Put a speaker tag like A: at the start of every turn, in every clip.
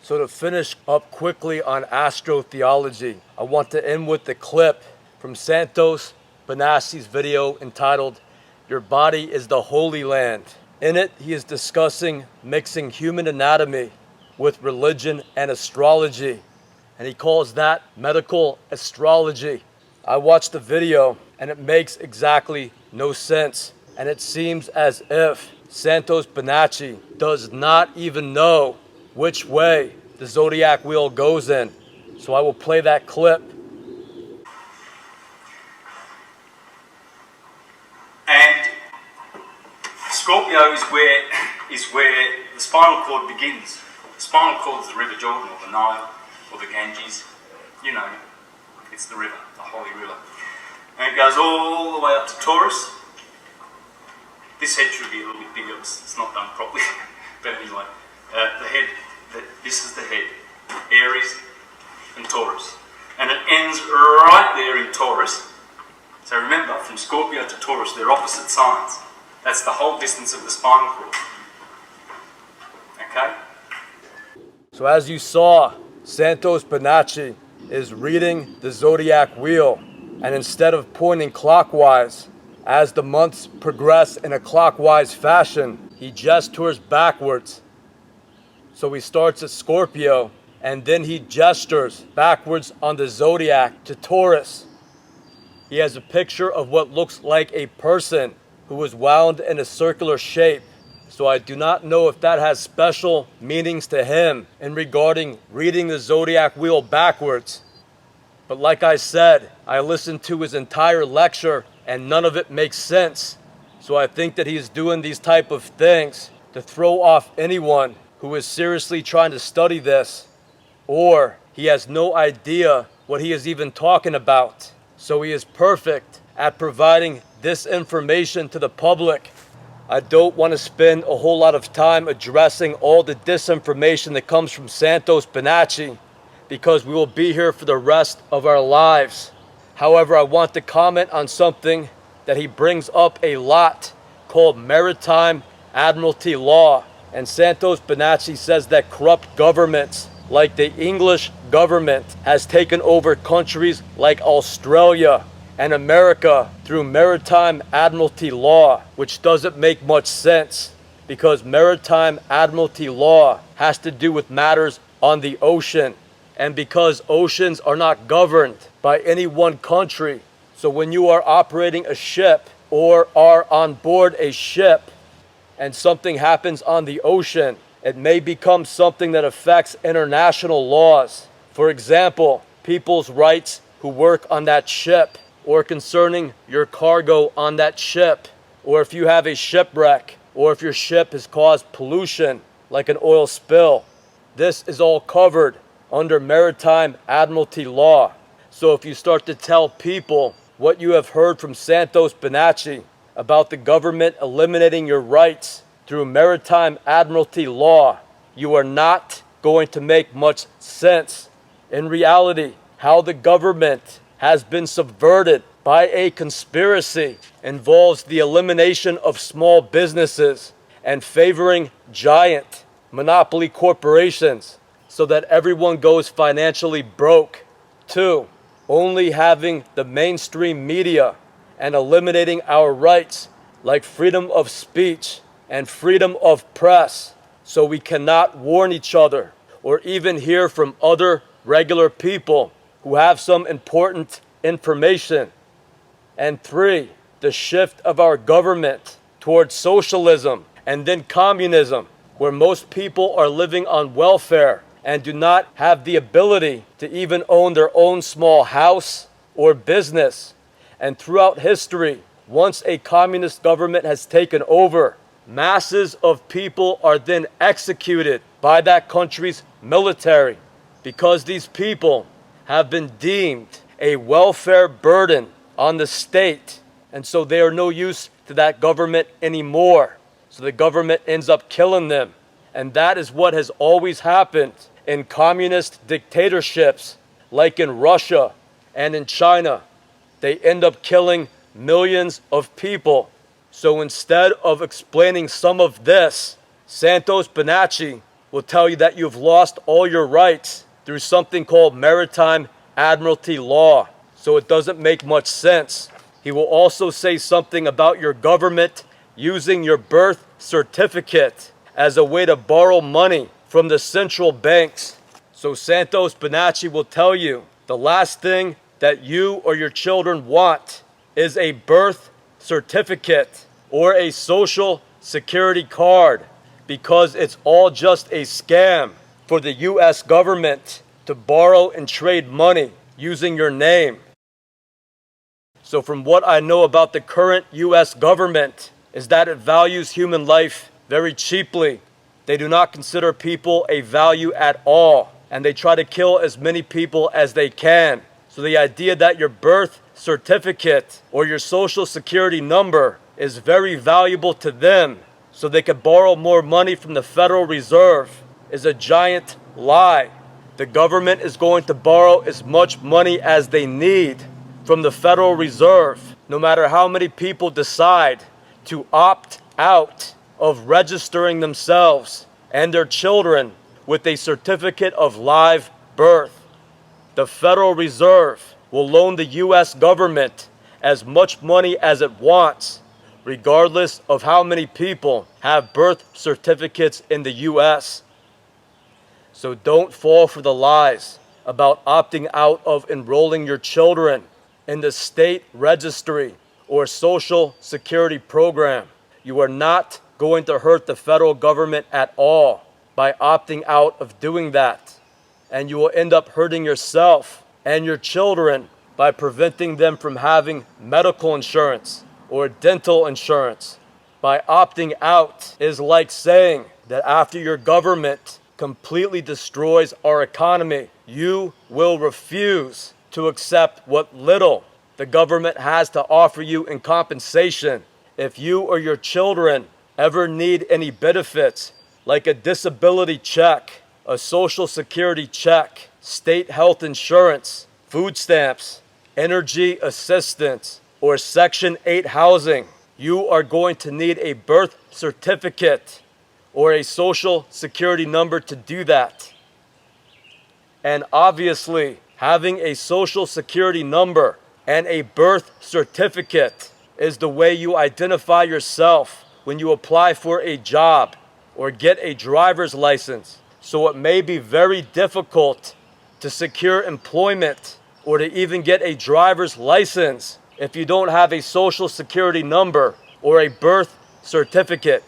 A: So to finish up quickly on astrotheology, I want to end with the clip from Santos Bonacci's video entitled, "Your Body is the Holy Land." In it, he is discussing mixing human anatomy with religion and astrology, and he calls that medical astrology. I watched the video, and it makes exactly no sense, and it seems as if Santos Bonacci does not even know which way the zodiac wheel goes in. So I will play that clip.
B: And Scorpio is where the spinal cord begins. The spinal cord is the River Jordan or the Nile or the Ganges. You know, it's the river, the holy river. And it goes all the way up to Taurus. This head should be a little bit bigger, it's not done properly. But anyway, the head, this is the head, Aries and Taurus. And it ends right there in Taurus. So remember, from Scorpio to Taurus, they're opposite signs. That's the whole distance of the spinal cord. Okay?
A: So as you saw, Santos Bonacci is reading the zodiac wheel, and instead of pointing clockwise, as the months progress in a clockwise fashion, he gestures backwards. So he starts at Scorpio, and then he gestures backwards on the zodiac to Taurus. He has a picture of what looks like a person who was wound in a circular shape. So I do not know if that has special meanings to him in regarding reading the zodiac wheel backwards. But like I said, I listened to his entire lecture and none of it makes sense. So I think that he's doing these type of things to throw off anyone who is seriously trying to study this, or he has no idea what he is even talking about. So he is perfect at providing this information to the public. I don't want to spend a whole lot of time addressing all the disinformation that comes from Santos Bonacci, because we will be here for the rest of our lives. However, I want to comment on something that he brings up a lot called Maritime Admiralty Law. And Santos Bonacci says that corrupt governments like the English government has taken over countries like Australia and America through Maritime Admiralty Law, which doesn't make much sense because Maritime Admiralty Law has to do with matters on the ocean, and because oceans are not governed by any one country. So when you are operating a ship or are on board a ship and something happens on the ocean, it may become something that affects international laws. For example, people's rights who work on that ship, or concerning your cargo on that ship, or if you have a shipwreck, or if your ship has caused pollution like an oil spill. This is all covered under Maritime Admiralty Law. So if you start to tell people what you have heard from Santos Bonacci about the government eliminating your rights through Maritime Admiralty Law, you are not going to make much sense. In reality, how the government has been subverted by a conspiracy involves the elimination of small businesses and favoring giant monopoly corporations so that everyone goes financially broke. 2, only having the mainstream media and eliminating our rights like freedom of speech and freedom of press, so we cannot warn each other or even hear from other regular people who have some important information. And 3, the shift of our government towards socialism and then communism, where most people are living on welfare and do not have the ability to even own their own small house or business. And throughout history, once a communist government has taken over, masses of people are then executed by that country's military because these people have been deemed a welfare burden on the state, and so they are no use to that government anymore. So the government ends up killing them. And that is what has always happened in communist dictatorships like in Russia and in China. They end up killing millions of people. So instead of explaining some of this, Santos Bonacci will tell you that you've lost all your rights through something called Maritime Admiralty law. So it doesn't make much sense. He will also say something about your government using your birth certificate as a way to borrow money from the central banks. So Santos Bonacci will tell you the last thing that you or your children want is a birth certificate or a social security card, because it's all just a scam for the US government to borrow and trade money using your name. So from what I know about the current US government is that it values human life very cheaply. They do not consider people a value at all, and they try to kill as many people as they can. So the idea that your birth certificate or your social security number is very valuable to them so they could borrow more money from the Federal Reserve is a giant lie. The government is going to borrow as much money as they need from the Federal Reserve, no matter how many people decide to opt out of registering themselves and their children with a certificate of live birth. The Federal Reserve will loan the US government as much money as it wants, regardless of how many people have birth certificates in the US. So don't fall for the lies about opting out of enrolling your children in the state registry or social security program. You are not going to hurt the federal government at all by opting out of doing that. And you will end up hurting yourself and your children by preventing them from having medical insurance or dental insurance. By opting out is like saying that after your government completely destroys our economy, you will refuse to accept what little the government has to offer you in compensation. If you or your children ever need any benefits, like a disability check, a social security check, state health insurance, food stamps, energy assistance, or Section 8 housing, you are going to need a birth certificate or a social security number to do that. And obviously, having a social security number and a birth certificate is the way you identify yourself when you apply for a job or get a driver's license. So it may be very difficult to secure employment or to even get a driver's license if you don't have a social security number or a birth certificate.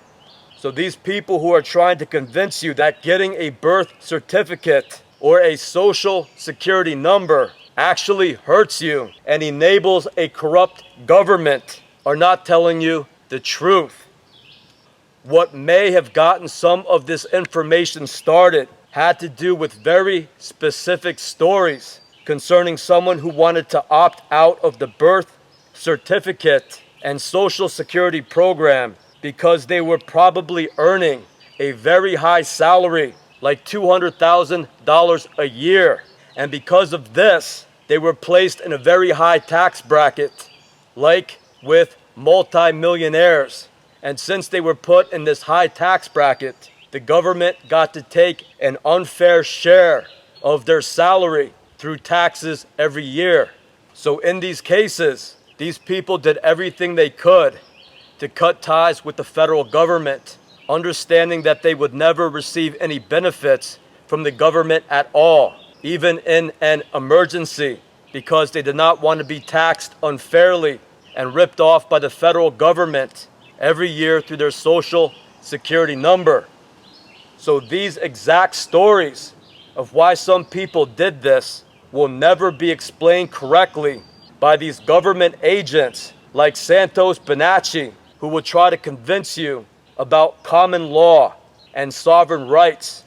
A: So these people who are trying to convince you that getting a birth certificate or a social security number actually hurts you and enables a corrupt government are not telling you the truth. What may have gotten some of this information started had to do with very specific stories concerning someone who wanted to opt out of the birth certificate and social security program because they were probably earning a very high salary, like $200,000 a year. And because of this, they were placed in a very high tax bracket, like with multimillionaires. And since they were put in this high tax bracket, the government got to take an unfair share of their salary through taxes every year. So in these cases, these people did everything they could to cut ties with the federal government, understanding that they would never receive any benefits from the government at all, even in an emergency, because they did not want to be taxed unfairly and ripped off by the federal government every year through their social security number. So these exact stories of why some people did this will never be explained correctly by these government agents like Santos Bonacci, who will try to convince you about common law and sovereign rights.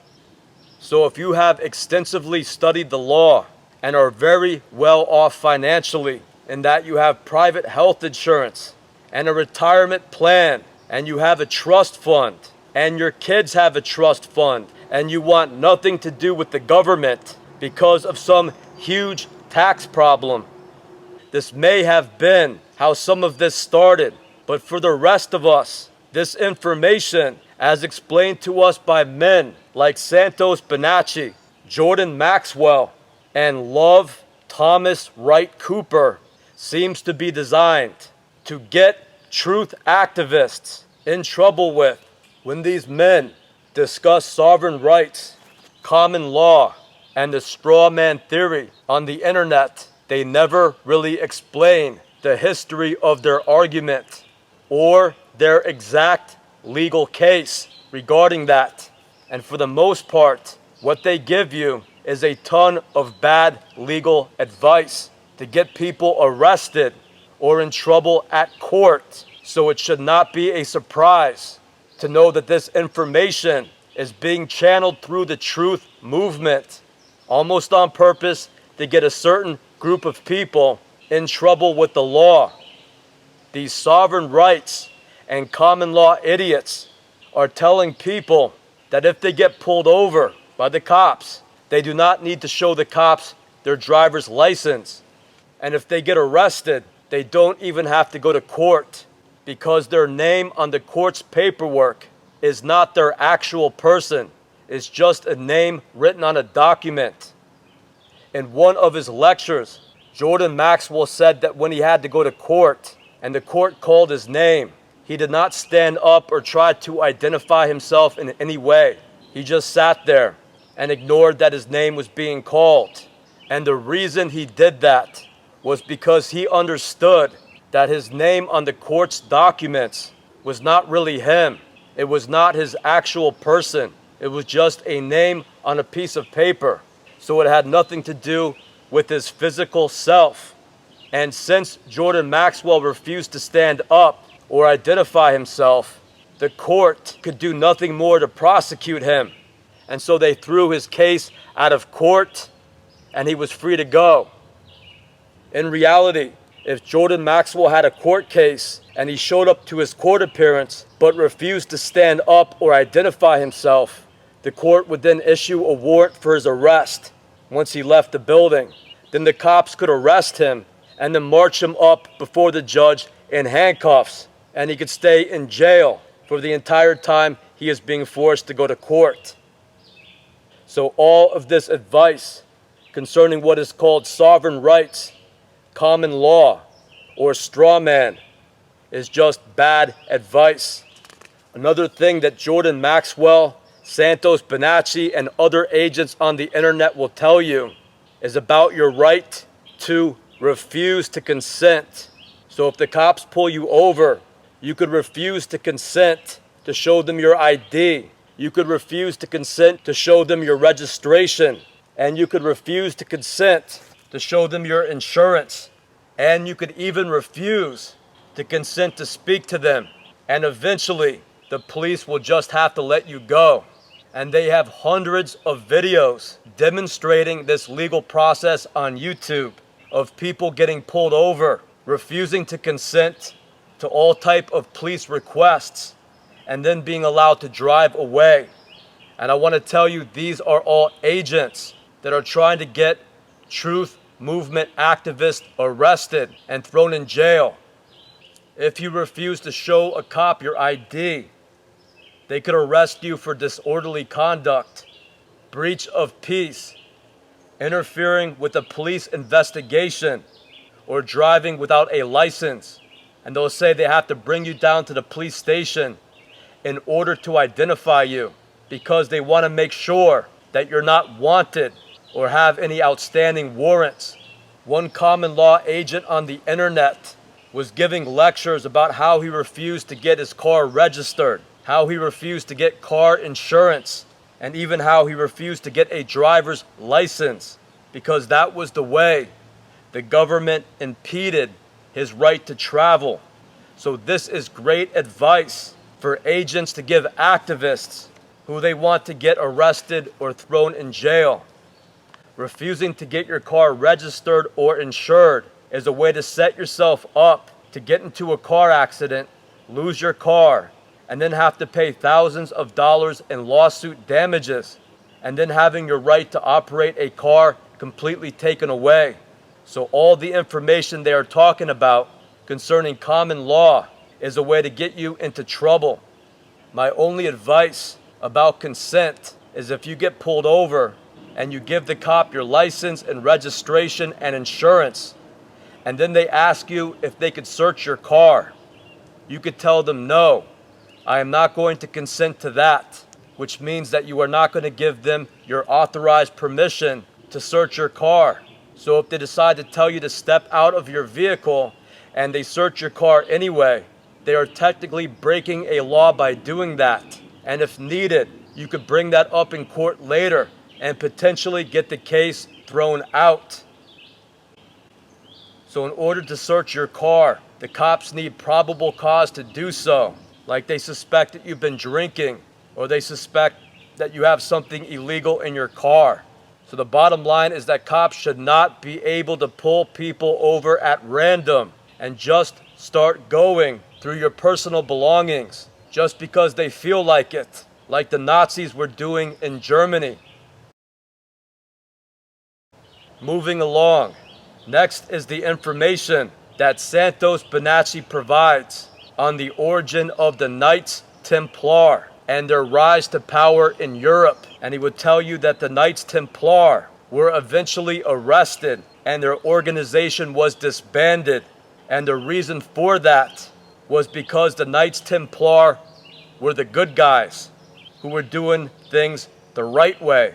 A: So if you have extensively studied the law and are very well off financially, in that you have private health insurance and a retirement plan, and you have a trust fund, and your kids have a trust fund, and you want nothing to do with the government because of some huge tax problem. This may have been how some of this started, but for the rest of us, this information as explained to us by men like Santos, Bonacci, Jordan Maxwell, and Love Thomas Wright Cooper, seems to be designed to get truth activists in trouble with. When these men discuss sovereign rights, common law, and the straw man theory on the internet, they never really explain the history of their argument or their exact legal case regarding that. And for the most part, what they give you is a ton of bad legal advice to get people arrested or in trouble at court. So it should not be a surprise to know that this information is being channeled through the truth movement, almost on purpose to get a certain group of people in trouble with the law. These sovereign rights and common law idiots are telling people that if they get pulled over by the cops, they do not need to show the cops their driver's license. And if they get arrested, they don't even have to go to court because their name on the court's paperwork is not their actual person. It's just a name written on a document. In one of his lectures, Jordan Maxwell said that when he had to go to court and the court called his name, he did not stand up or try to identify himself in any way. He just sat there and ignored that his name was being called. And the reason he did that was because he understood that his name on the court's documents was not really him. It was not his actual person. It was just a name on a piece of paper. So it had nothing to do with his physical self. And since Jordan Maxwell refused to stand up or identify himself, the court could do nothing more to prosecute him. And so they threw his case out of court and he was free to go. In reality, if Jordan Maxwell had a court case and he showed up to his court appearance but refused to stand up or identify himself, the court would then issue a warrant for his arrest once he left the building. Then the cops could arrest him and then march him up before the judge in handcuffs, and he could stay in jail for the entire time he is being forced to go to court. So all of this advice concerning what is called sovereign rights, common law, or straw man is just bad advice. Another thing that Jordan Maxwell, Santos, Bonacci, and other agents on the internet will tell you is about your right to refuse to consent. So if the cops pull you over, you could refuse to consent to show them your ID. You could refuse to consent to show them your registration. And you could refuse to consent to show them your insurance. And you could even refuse to consent to speak to them. And eventually, the police will just have to let you go. And they have hundreds of videos demonstrating this legal process on YouTube of people getting pulled over, refusing to consent to all type of police requests, and then being allowed to drive away. And I want to tell you, these are all agents that are trying to get truth movement activists arrested and thrown in jail. If you refuse to show a cop your ID, they could arrest you for disorderly conduct, breach of peace, interfering with a police investigation, or driving without a license. And they'll say they have to bring you down to the police station in order to identify you because they want to make sure that you're not wanted or have any outstanding warrants. One common law agent on the internet was giving lectures about how he refused to get his car registered, how he refused to get car insurance, and even how he refused to get a driver's license because that was the way the government impeded his right to travel. So this is great advice for agents to give activists who they want to get arrested or thrown in jail. Refusing to get your car registered or insured is a way to set yourself up to get into a car accident, lose your car, and then have to pay thousands of dollars in lawsuit damages, and then having your right to operate a car completely taken away. So all the information they are talking about concerning common law is a way to get you into trouble. My only advice about consent is if you get pulled over and you give the cop your license and registration and insurance, and then they ask you if they could search your car, you could tell them, no, I am not going to consent to that, which means that you are not going to give them your authorized permission to search your car. So if they decide to tell you to step out of your vehicle and they search your car anyway, they are technically breaking a law by doing that. And if needed, you could bring that up in court later and potentially get the case thrown out. So in order to search your car, the cops need probable cause to do so, like they suspect that you've been drinking or they suspect that you have something illegal in your car. So the bottom line is that cops should not be able to pull people over at random and just start going through your personal belongings just because they feel like it, like the Nazis were doing in Germany. Moving along. Next is the information that Santos Bonacci provides on the origin of the Knights Templar and their rise to power in Europe. And he would tell you that the Knights Templar were eventually arrested and their organization was disbanded. And the reason for that was because the Knights Templar were the good guys who were doing things the right way.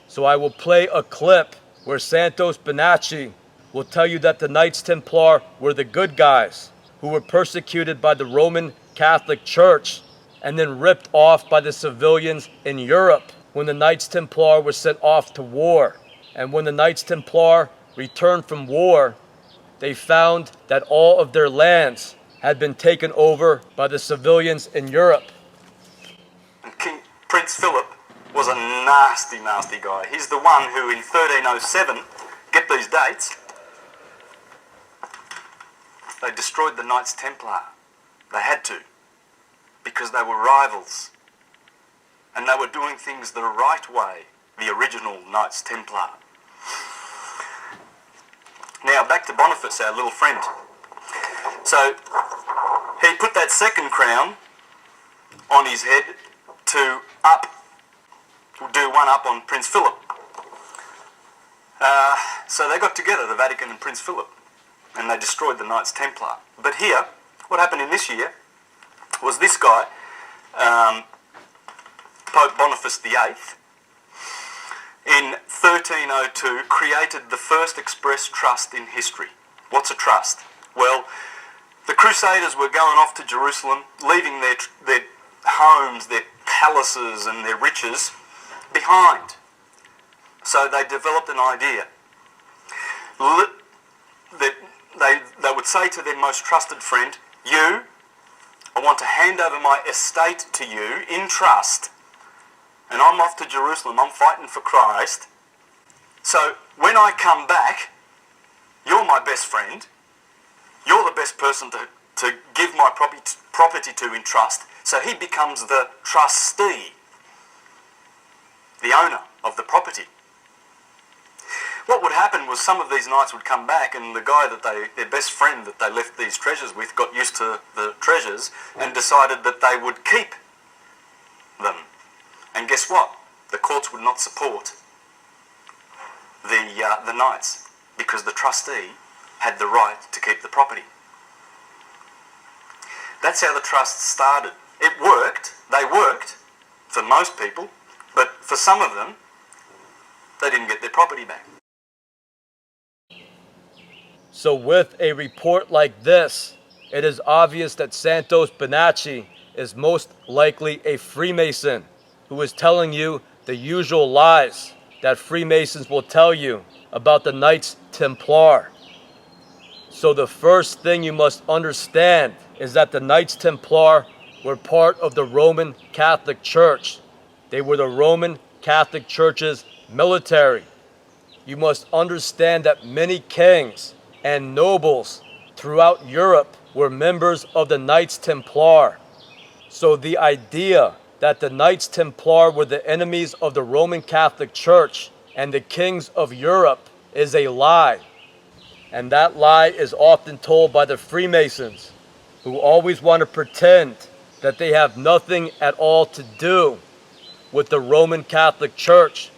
A: So I will play a clip where Santos Bonacci will tell you that the Knights Templar were the good guys who were persecuted by the Roman Catholic Church and then ripped off by the civilians in Europe when the Knights Templar were sent off to war. And when the Knights Templar returned from war, they found that all of their lands had been taken over by the civilians in Europe.
C: And Prince Philip was a nasty, nasty guy. He's the one who in 1307, get these dates, they destroyed the Knights Templar. They had to, because they were rivals. And they were doing things the right way, the original Knights Templar. Now back to Boniface, our little friend. So he put that second crown on his head to do one up on Prince Philip. So they got together, the Vatican and Prince Philip, and they destroyed the Knights Templar. But here, what happened in this year was this guy, Pope Boniface VIII, in 1302 created the first express trust in history. What's a trust? Well, the Crusaders were going off to Jerusalem, leaving their homes, their palaces and their riches behind. So they developed an idea. They would say to their most trusted friend, I want to hand over my estate to you in trust, and I'm off to Jerusalem, I'm fighting for Christ. So when I come back, you're my best friend, you're the best person to give my property to in trust. So he becomes the trustee, the owner of the property. What would happen was some of these knights would come back, and the guy their best friend that they left these treasures with got used to the treasures and decided that they would keep them. And guess what? The courts would not support the knights because the trustee had the right to keep the property. That's how the trust started. It worked. They worked for most people, but for some of them, they didn't get their property back.
A: So with a report like this, it is obvious that Santos Bonacci is most likely a Freemason who is telling you the usual lies that Freemasons will tell you about the Knights Templar. So the first thing you must understand is that the Knights Templar were part of the Roman Catholic Church. They were the Roman Catholic Church's military. You must understand that many kings and nobles throughout Europe were members of the Knights Templar. So the idea that the Knights Templar were the enemies of the Roman Catholic Church and the kings of Europe is a lie. And that lie is often told by the Freemasons. who always want to pretend that they have nothing at all to do with the Roman Catholic Church.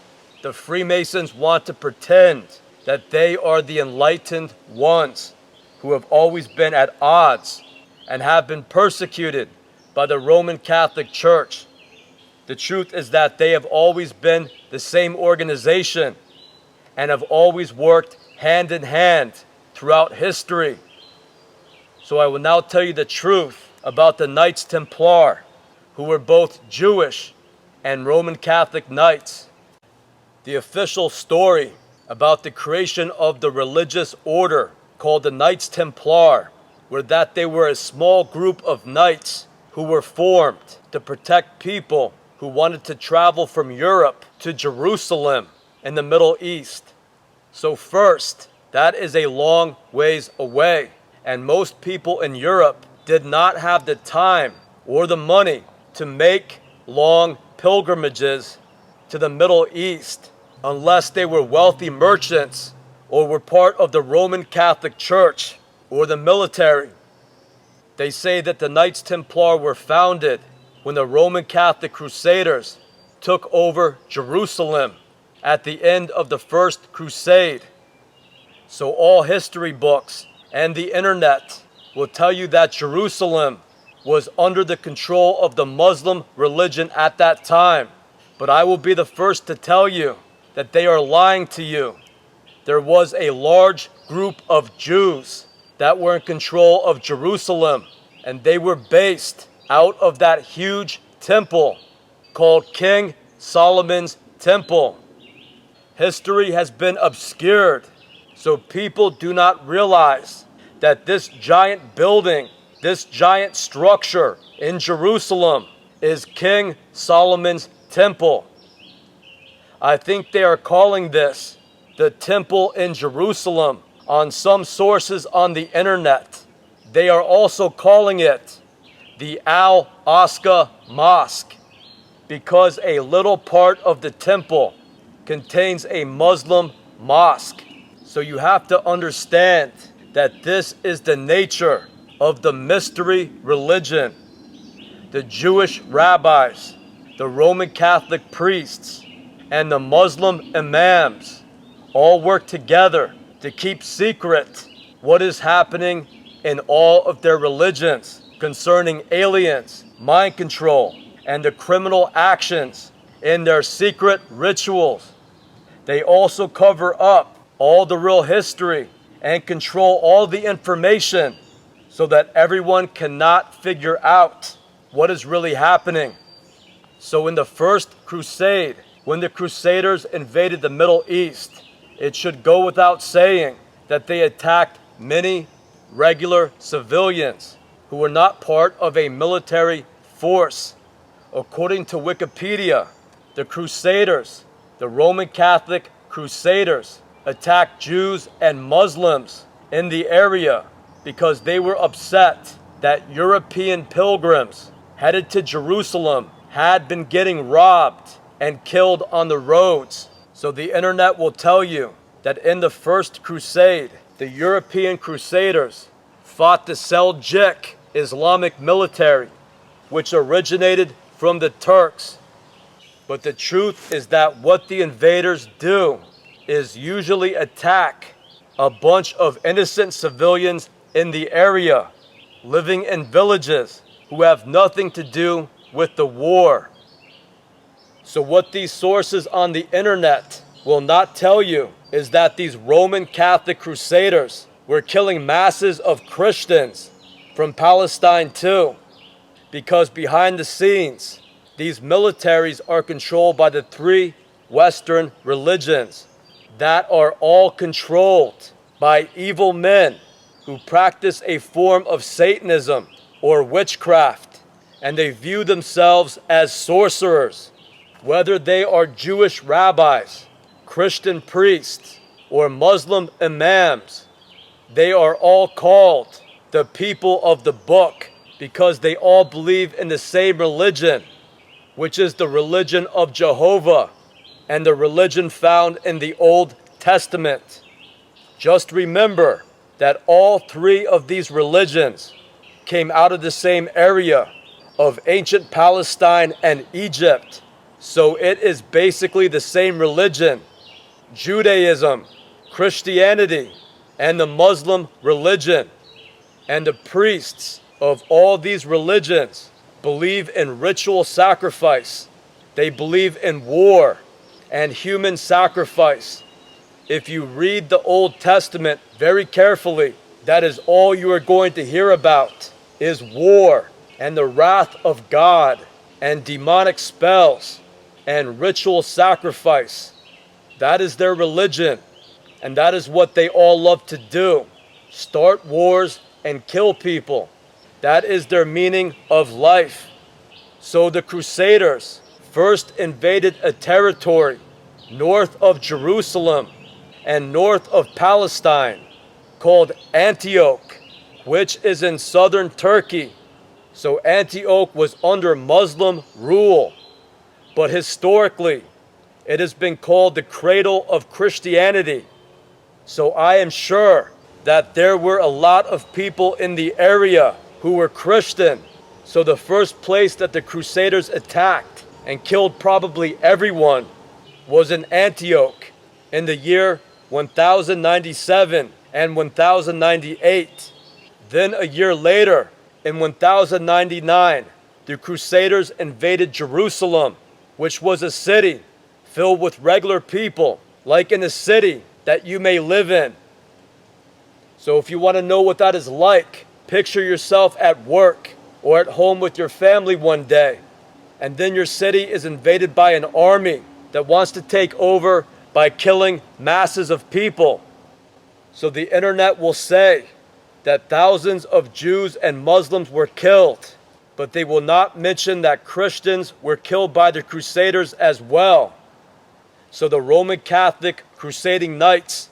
A: The Freemasons want to pretend that they are the enlightened ones who have always been at odds and have been persecuted by the Roman Catholic Church. The truth is that they have always been the same organization and have always worked hand in hand throughout history. So I will now tell you the truth about the Knights Templar, who were both Jewish and Roman Catholic knights. The official story about the creation of the religious order called the Knights Templar were that they were a small group of knights who were formed to protect people who wanted to travel from Europe to Jerusalem in the Middle East. So first, that is a long ways away, and most people in Europe did not have the time or the money to make long pilgrimages to the Middle East unless they were wealthy merchants or were part of the Roman Catholic Church or the military. They say that the Knights Templar were founded when the Roman Catholic Crusaders took over Jerusalem at the end of the First Crusade. So all history books and the internet will tell you that Jerusalem was under the control of the Muslim religion at that time. But I will be the first to tell you that they are lying to you. There was a large group of Jews that were in control of Jerusalem, and they were based out of that huge temple called King Solomon's Temple. History has been obscured, so people do not realize that this giant building, this giant structure in Jerusalem is King Solomon's Temple. I think they are calling this the Temple in Jerusalem on some sources on the internet. They are also calling it the Al-Aqsa Mosque because a little part of the temple contains a Muslim mosque. So you have to understand that this is the nature of the mystery religion. The Jewish rabbis, the Roman Catholic priests, and the Muslim imams all work together to keep secret what is happening in all of their religions concerning aliens, mind control, and the criminal actions in their secret rituals. They also cover up all the real history and control all the information so that everyone cannot figure out what is really happening. So in the First Crusade, when the Crusaders invaded the Middle East, it should go without saying that they attacked many regular civilians who were not part of a military force. According to Wikipedia, the Crusaders, the Roman Catholic Crusaders, attacked Jews and Muslims in the area because they were upset that European pilgrims headed to Jerusalem had been getting robbed and killed on the roads. So the internet will tell you that in the First Crusade, the European Crusaders fought the Seljuk Islamic military, which originated from the Turks. But the truth is that what the invaders do is usually attack a bunch of innocent civilians in the area, living in villages who have nothing to do with the war. So what these sources on the internet will not tell you is that these Roman Catholic Crusaders were killing masses of Christians from Palestine too, because behind the scenes, these militaries are controlled by the three Western religions that are all controlled by evil men who practice a form of Satanism or witchcraft, and they view themselves as sorcerers. Whether they are Jewish rabbis, Christian priests, or Muslim imams, they are all called the people of the book because they all believe in the same religion, which is the religion of Jehovah and the religion found in the Old Testament. Just remember that all three of these religions came out of the same area of ancient Palestine and Egypt. So it is basically the same religion. Judaism, Christianity, and the Muslim religion. And the priests of all these religions believe in ritual sacrifice. They believe in war and human sacrifice. If you read the Old Testament very carefully, that is all you are going to hear about is war and the wrath of God and demonic spells and ritual sacrifice. That is their religion, and that is what they all love to do. Start wars and kill people. That is their meaning of life. So the Crusaders first invaded a territory north of Jerusalem and north of Palestine called Antioch, which is in southern Turkey. So Antioch was under Muslim rule, but historically it has been called the cradle of Christianity. So I am sure that there were a lot of people in the area who were Christian. So the first place that the Crusaders attacked and killed probably everyone was in Antioch in the year 1097 and 1098. Then a year later, in 1099, the Crusaders invaded Jerusalem, which was a city filled with regular people, like in a city that you may live in. So if you want to know what that is like, picture yourself at work or at home with your family one day, and then your city is invaded by an army that wants to take over by killing masses of people. So the internet will say that thousands of Jews and Muslims were killed, but they will not mention that Christians were killed by the Crusaders as well. So the Roman Catholic crusading knights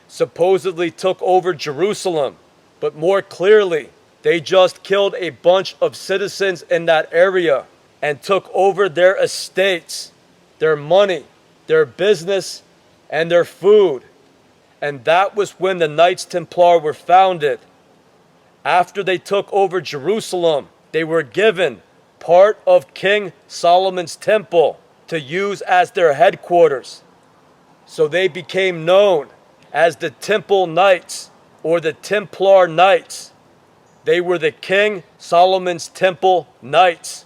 A: supposedly took over Jerusalem, but more clearly, they just killed a bunch of citizens in that area and took over their estates, their money, their business, and their food. And that was when the Knights Templar were founded. After they took over Jerusalem, they were given part of King Solomon's temple to use as their headquarters. So they became known as the Temple Knights or the Templar Knights. They were the King Solomon's Temple Knights.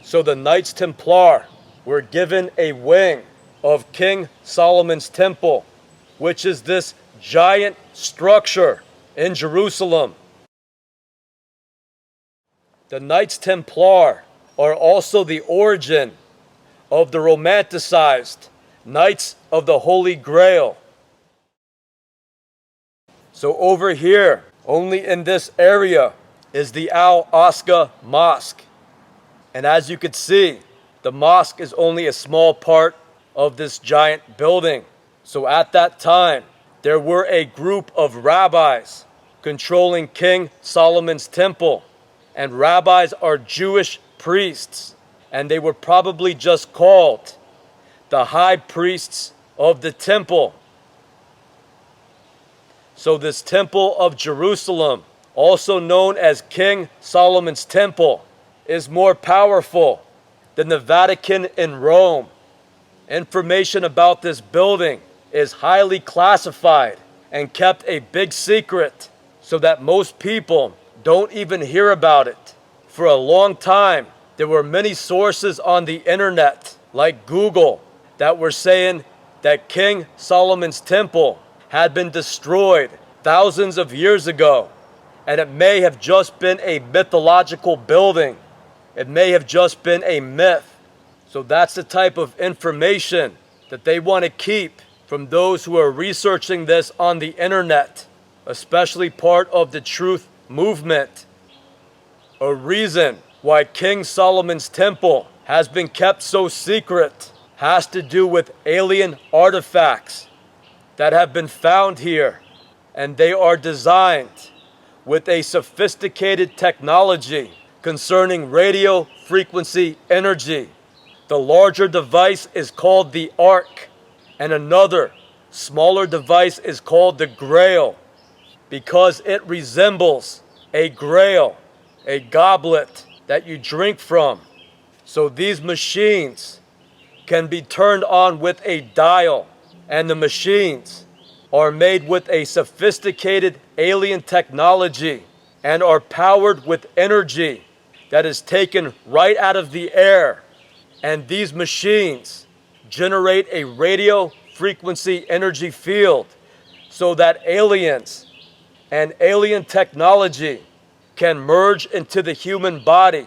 A: So the Knights Templar were given a wing of King Solomon's Temple, which is this giant structure in Jerusalem. The Knights Templar are also the origin of the romanticized Knights of the Holy Grail. So over here, only in this area, is the Al-Aqsa Mosque. And as you can see, the mosque is only a small part of this giant building. So at that time, there were a group of rabbis controlling King Solomon's temple. And rabbis are Jewish priests, and they were probably just called the high priests of the temple. So this temple of Jerusalem, also known as King Solomon's Temple, is more powerful than the Vatican in Rome. Information about this building is highly classified and kept a big secret so that most people don't even hear about it. For a long time, there were many sources on the internet, like Google, that were saying that King Solomon's Temple had been destroyed thousands of years ago, and it may have just been a mythological building. It may have just been a myth. So that's the type of information that they want to keep from those who are researching this on the internet, especially part of the truth movement. A reason why King Solomon's Temple has been kept so secret has to do with alien artifacts that have been found here, and they are designed with a sophisticated technology concerning radio frequency energy. The larger device is called the Ark, and another smaller device is called the Grail, because it resembles a grail a goblet that you drink from. So these machines can be turned on with a dial, and the machines are made with a sophisticated alien technology and are powered with energy that is taken right out of the air. And these machines generate a radio frequency energy field so that aliens and alien technology can merge into the human body.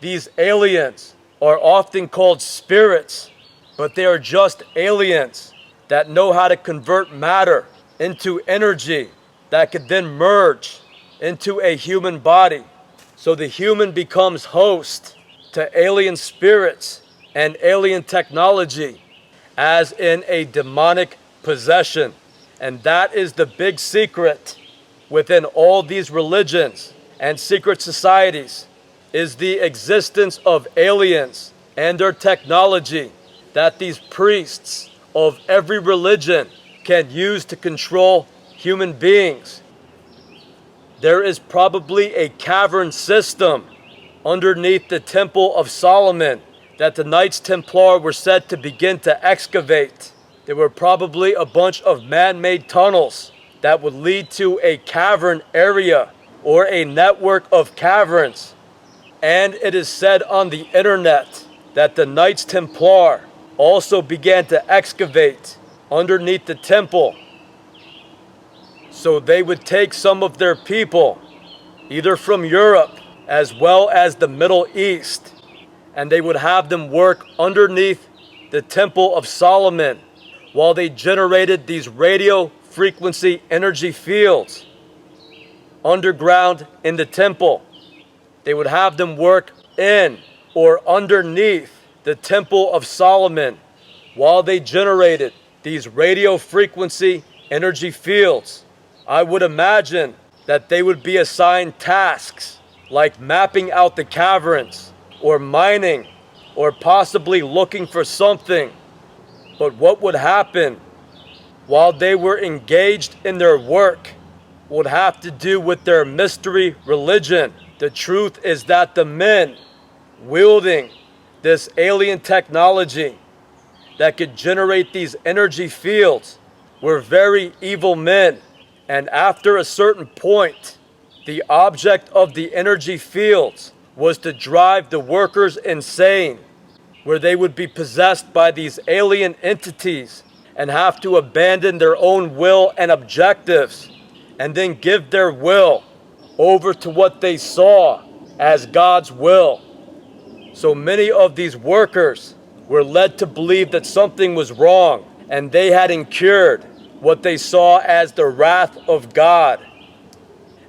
A: These aliens are often called spirits, but they are just aliens that know how to convert matter into energy that could then merge into a human body. So the human becomes host to alien spirits and alien technology, as in a demonic possession. And that is the big secret within all these religions and secret societies, is the existence of aliens and their technology that these priests of every religion can use to control human beings. There is probably a cavern system underneath the Temple of Solomon that the Knights Templar were said to begin to excavate. There were probably a bunch of man-made tunnels that would lead to a cavern area or a network of caverns. And it is said on the internet that the Knights Templar also began to excavate underneath the temple. So they would take some of their people, either from Europe as well as the Middle East, and they would have them work underneath the Temple of Solomon while they generated these radio frequency energy fields underground in the temple. They would have them work in or underneath the Temple of Solomon while they generated these radio frequency energy fields. I would imagine that they would be assigned tasks like mapping out the caverns or mining or possibly looking for something. But what would happen while they were engaged in their work would have to do with their mystery religion. The truth is that the men wielding this alien technology that could generate these energy fields were very evil men. And after a certain point, the object of the energy fields was to drive the workers insane, where they would be possessed by these alien entities and have to abandon their own will and objectives, and then give their will over to what they saw as God's will. So many of these workers were led to believe that something was wrong, and they had incurred what they saw as the wrath of God.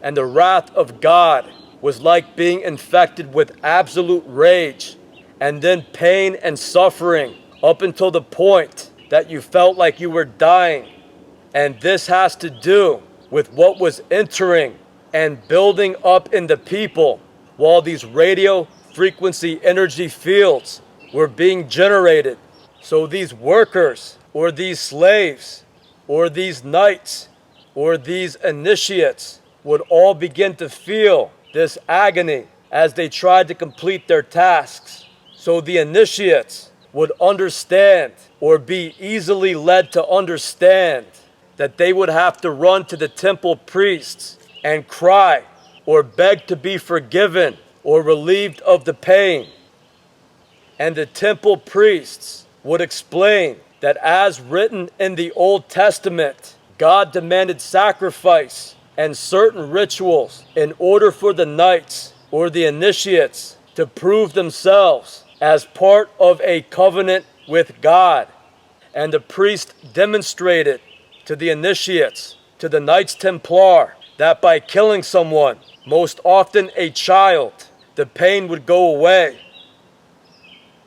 A: And the wrath of God was like being infected with absolute rage, and then pain and suffering up until the point that you felt like you were dying. And this has to do with what was entering and building up in the people while these radio frequency energy fields were being generated. So these workers, or these slaves, or these knights, or these initiates would all begin to feel this agony as they tried to complete their tasks. So the initiates would understand, or be easily led to understand, that they would have to run to the temple priests and cry or beg to be forgiven or relieved of the pain. And the temple priests would explain that as written in the Old Testament, God demanded sacrifice and certain rituals in order for the knights or the initiates to prove themselves as part of a covenant with God. And the priest demonstrated to the initiates, to the Knights Templar, that by killing someone, most often a child, the pain would go away.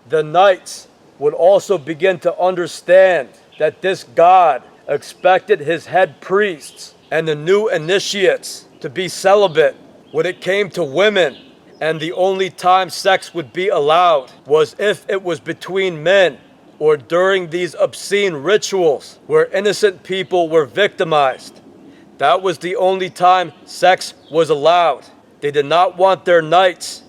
A: The knights would also begin to understand that this God expected his head priests and the new initiates to be celibate when it came to women, and the only time sex would be allowed was if it was between men or during these obscene rituals where innocent people were victimized. That was the only time sex was allowed. They did not want their knights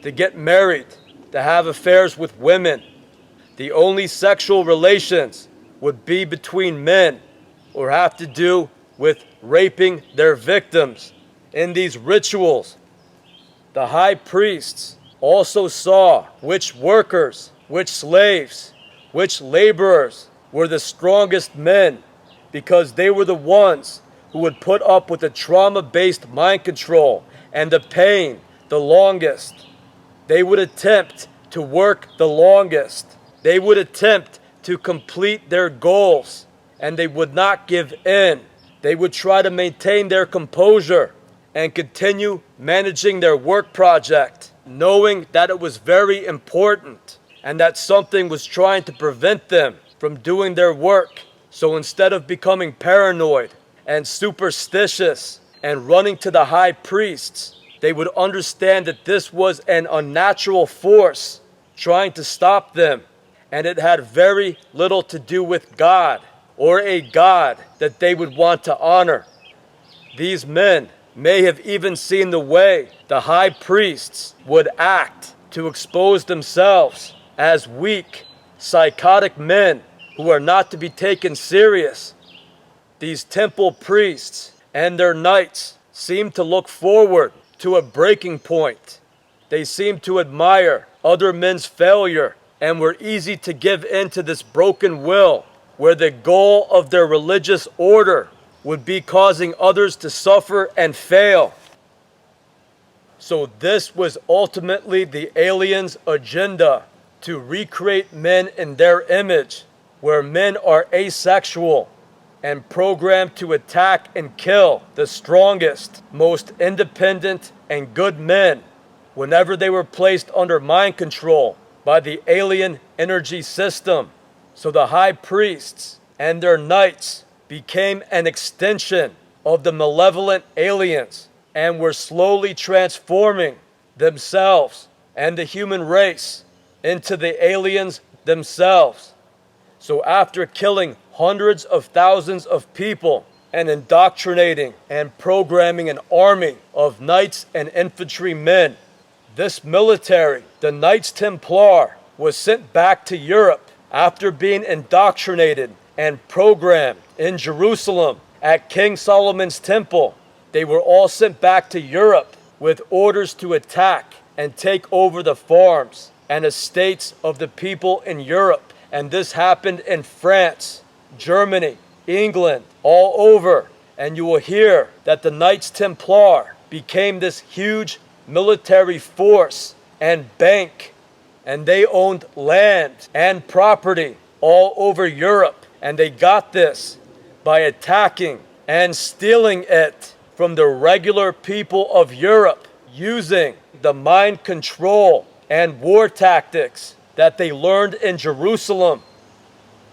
A: to get married, to have affairs with women. The only sexual relations would be between men or have to do with raping their victims. In these rituals, the high priests also saw which workers, which slaves, which laborers were the strongest men, because they were the ones who would put up with the trauma-based mind control and the pain the longest. They would attempt to work the longest. They would attempt to complete their goals, and they would not give in. They would try to maintain their composure and continue managing their work project, knowing that it was very important and that something was trying to prevent them from doing their work. So instead of becoming paranoid and superstitious and running to the high priests, they would understand that this was an unnatural force trying to stop them, and it had very little to do with God or a God that they would want to honor. These men may have even seen the way the high priests would act to expose themselves as weak, psychotic men who are not to be taken serious. These temple priests and their knights seem to look forward to a breaking point. They seem to admire other men's failure and were easy to give in to this broken will, where the goal of their religious order would be causing others to suffer and fail. So this was ultimately the aliens' agenda, to recreate men in their image, where men are asexual and programmed to attack and kill the strongest, most independent and good men whenever they were placed under mind control by the alien energy system. So the high priests and their knights became an extension of the malevolent aliens and were slowly transforming themselves and the human race into the aliens themselves. So after killing hundreds of thousands of people and indoctrinating and programming an army of knights and infantry men, this military, the Knights Templar, was sent back to Europe after being indoctrinated and programmed in Jerusalem at King Solomon's temple. They were all sent back to Europe with orders to attack and take over the farms and estates of the people in Europe. And this happened in France, Germany, England, all over. And you will hear that the Knights Templar became this huge military force and bank, and they owned land and property all over Europe. And they got this by attacking and stealing it from the regular people of Europe, using the mind control and war tactics that they learned in Jerusalem.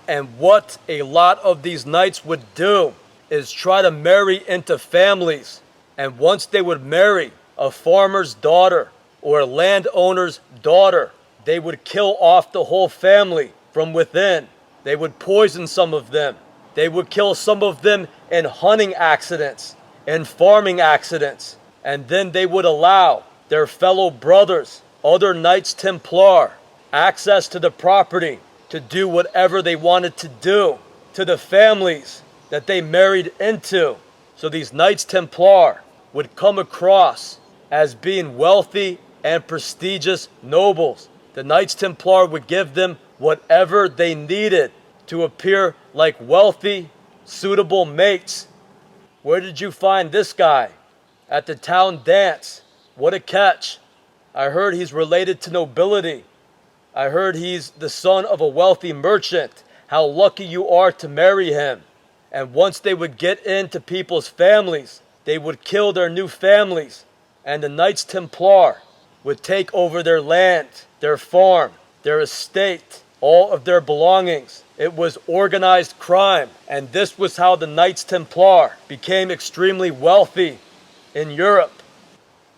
A: And what a lot of these knights would do is try to marry into families. And once they would marry a farmer's daughter or a landowner's daughter, they would kill off the whole family from within. They would poison some of them. They would kill some of them in hunting accidents, in farming accidents. And then they would allow their fellow brothers, other Knights Templar, access to the property to do whatever they wanted to do to the families that they married into. So these Knights Templar would come across as being wealthy and prestigious nobles. The Knights Templar would give them whatever they needed to appear like wealthy, suitable mates. Where did you find this guy? At the town dance. What a catch. I heard he's related to nobility. I heard he's the son of a wealthy merchant. How lucky you are to marry him. And once they would get into people's families, they would kill their new families. And the Knights Templar would take over their land, their farm, their estate, all of their belongings. It was organized crime. And this was how the Knights Templar became extremely wealthy in Europe.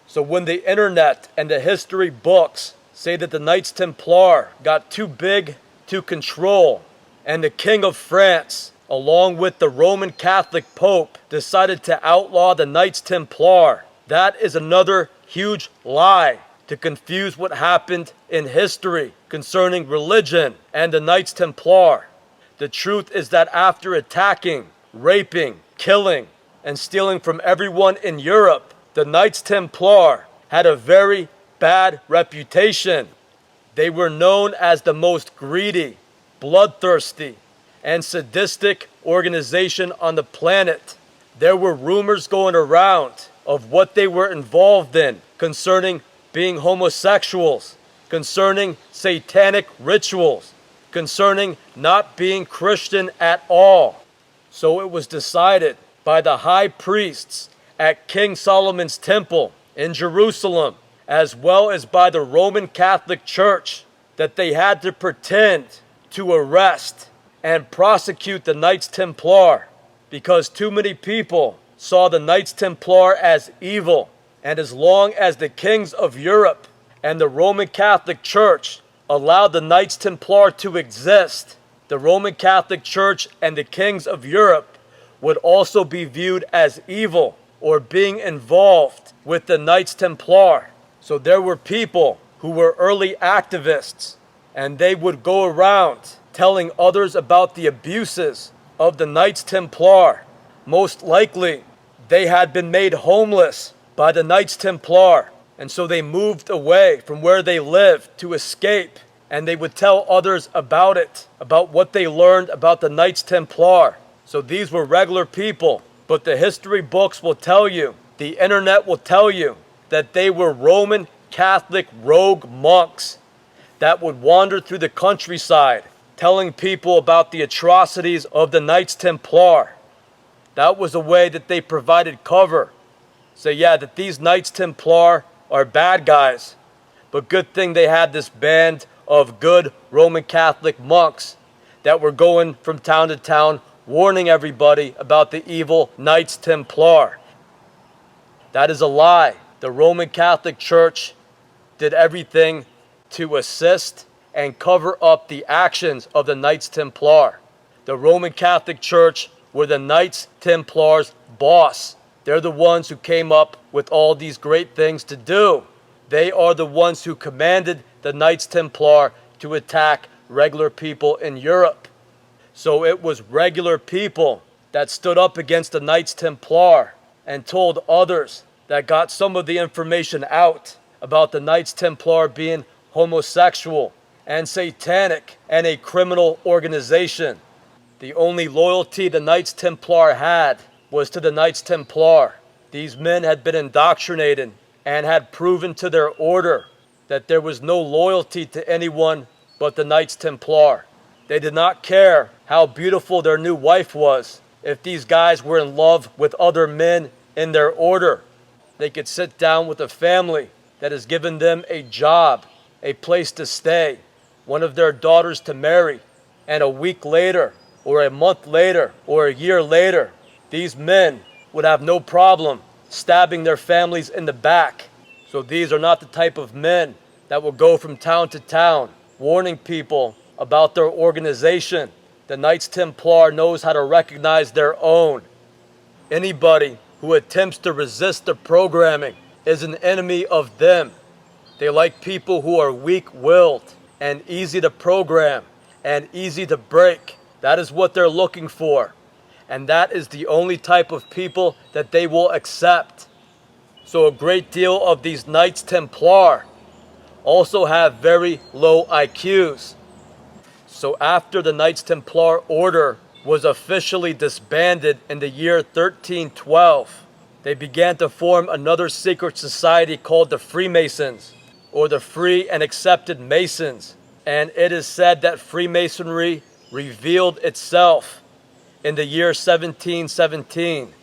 A: So when the internet and the history books say that the Knights Templar got too big to control, and the King of France, along with the Roman Catholic Pope, decided to outlaw the Knights Templar, that is another huge lie to confuse what happened in history concerning religion and the Knights Templar. The truth is that after attacking, raping, killing, and stealing from everyone in Europe, the Knights Templar had a very bad reputation. They were known as the most greedy, bloodthirsty, and sadistic organization on the planet. There were rumors going around of what they were involved in concerning being homosexuals, concerning satanic rituals, concerning not being Christian at all. So it was decided by the high priests at King Solomon's temple in Jerusalem, as well as by the Roman Catholic Church, that they had to pretend to arrest and prosecute the Knights Templar, because too many people saw the Knights Templar as evil. And as long as the kings of Europe and the Roman Catholic Church allowed the Knights Templar to exist, the Roman Catholic Church and the kings of Europe would also be viewed as evil or being involved with the Knights Templar. So there were people who were early activists, and they would go around telling others about the abuses of the Knights Templar. Most likely, they had been made homeless by the Knights Templar, and so they moved away from where they lived to escape, and they would tell others about it, about what they learned about the Knights Templar. So these were regular people, but the history books will tell you, the internet will tell you, that they were Roman Catholic rogue monks that would wander through the countryside telling people about the atrocities of the Knights Templar. That was a way that they provided cover. So yeah, that these Knights Templar are bad guys, but good thing they had this band of good Roman Catholic monks that were going from town to town warning everybody about the evil Knights Templar. That is a lie. The Roman Catholic Church did everything to assist and cover up the actions of the Knights Templar. The Roman Catholic Church were the Knights Templar's boss. They're the ones who came up with all these great things to do. They are the ones who commanded the Knights Templar to attack regular people in Europe. So it was regular people that stood up against the Knights Templar and told others, that got some of the information out about the Knights Templar being homosexual and satanic and a criminal organization. The only loyalty the Knights Templar had was to the Knights Templar. These men had been indoctrinated and had proven to their order that there was no loyalty to anyone but the Knights Templar. They did not care how beautiful their new wife was if these guys were in love with other men in their order. They could sit down with a family that has given them a job, a place to stay, one of their daughters to marry, and a week later, or a month later, or a year later, these men would have no problem stabbing their families in the back. So these are not the type of men that will go from town to town warning people about their organization. The Knights Templar knows how to recognize their own. Anybody who attempts to resist the programming is an enemy of them. They like people who are weak-willed and easy to program and easy to break. That is what they're looking for. And that is the only type of people that they will accept. So a great deal of these Knights Templar also have very low IQs. So after the Knights Templar order was officially disbanded in the year 1312, they began to form another secret society called the Freemasons, or the Free and Accepted Masons. And it is said that Freemasonry revealed itself in the year 1717.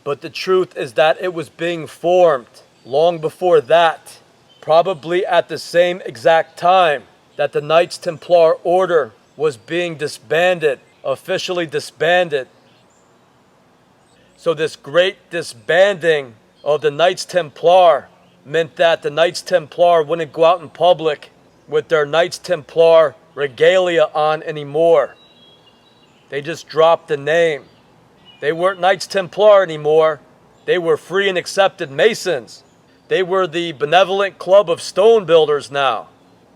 A: But the truth is that it was being formed long before that, probably at the same exact time that the Knights Templar order was being disbanded, officially disbanded. So this great disbanding of the Knights Templar meant that the Knights Templar wouldn't go out in public with their Knights Templar regalia on anymore. They just dropped the name. They weren't Knights Templar anymore. They were Free and Accepted Masons. They were the benevolent club of stone builders now.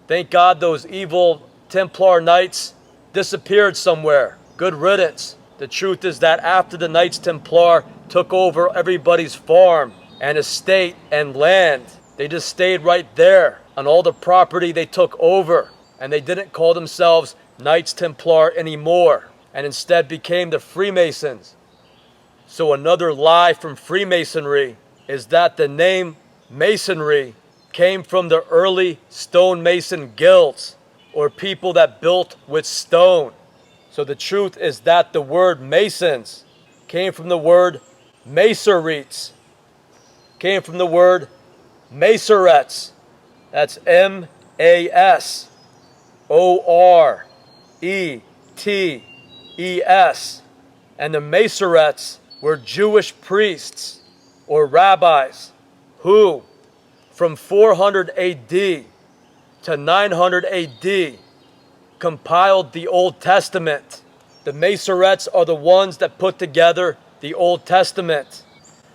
A: Thank God those evil Templar knights disappeared somewhere. Good riddance. The truth is that after the Knights Templar took over everybody's farm and estate and land, they just stayed right there on all the property they took over. And they didn't call themselves Knights Templar anymore, and instead became the Freemasons. So another lie from Freemasonry is that the name Masonry came from the early stonemason guilds, or people that built with stone. So the truth is that the word Masons came from the word Masoretes, came from the word Masorettes. That's Moretes. And the Masorettes were Jewish priests or rabbis who, from 400 AD to 900 AD, compiled the Old Testament. The Masorettes are the ones that put together the Old Testament.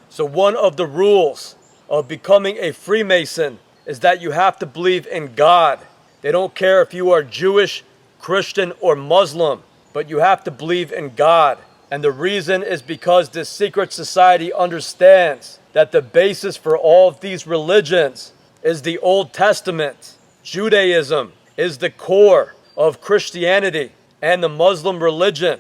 A: So one of the rules of becoming a Freemason is that you have to believe in God. They don't care if you are Jewish, Christian, or Muslim, but you have to believe in God. And the reason is because this secret society understands that the basis for all of these religions is the Old Testament. Judaism is the core of Christianity and the Muslim religion.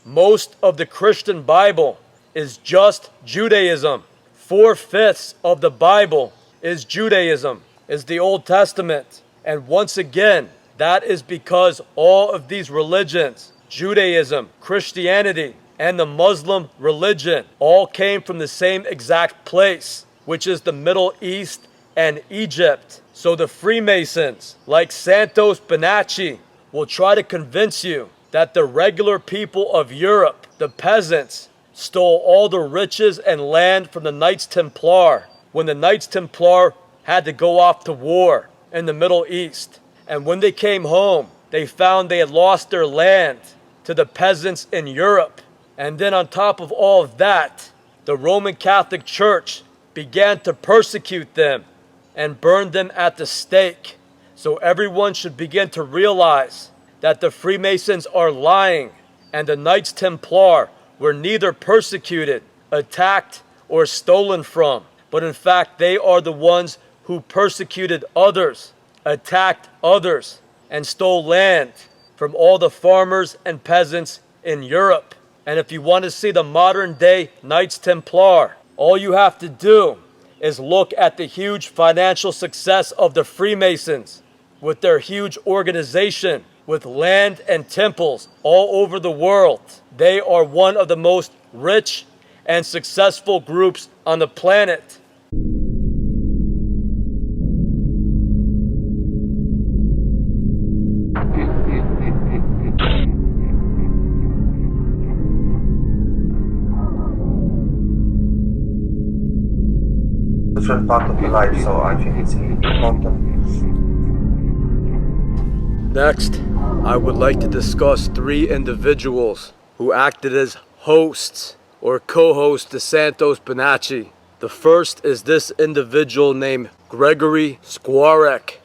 A: Most of the Christian Bible is just Judaism. 4/5 of the Bible is Judaism, is the Old Testament. And once again, that is because all of these religions, Judaism, Christianity, and the Muslim religion, all came from the same exact place, which is the Middle East and Egypt. So the Freemasons, like Santos Bonacci, will try to convince you that the regular people of Europe, the peasants, stole all the riches and land from the Knights Templar when the Knights Templar had to go off to war in the Middle East. And when they came home, they found they had lost their land to the peasants in Europe. And then on top of all of that, the Roman Catholic Church began to persecute them and burn them at the stake. So everyone should begin to realize that the Freemasons are lying, and the Knights Templar were neither persecuted, attacked, or stolen from, but in fact they are the ones who persecuted others, attacked others, and stole land from all the farmers and peasants in Europe. And if you want to see the modern day Knights Templar, all you have to do is look at the huge financial success of the Freemasons with their huge organization, with land and temples all over the world. They are one of the most rich and successful groups on the planet.
D: Different part of the life, so I think it's important.
A: Next, I would like to discuss 3 individuals who acted as hosts or co-hosts to Santos Bonacci. The first is this individual named Gregory Skwarek,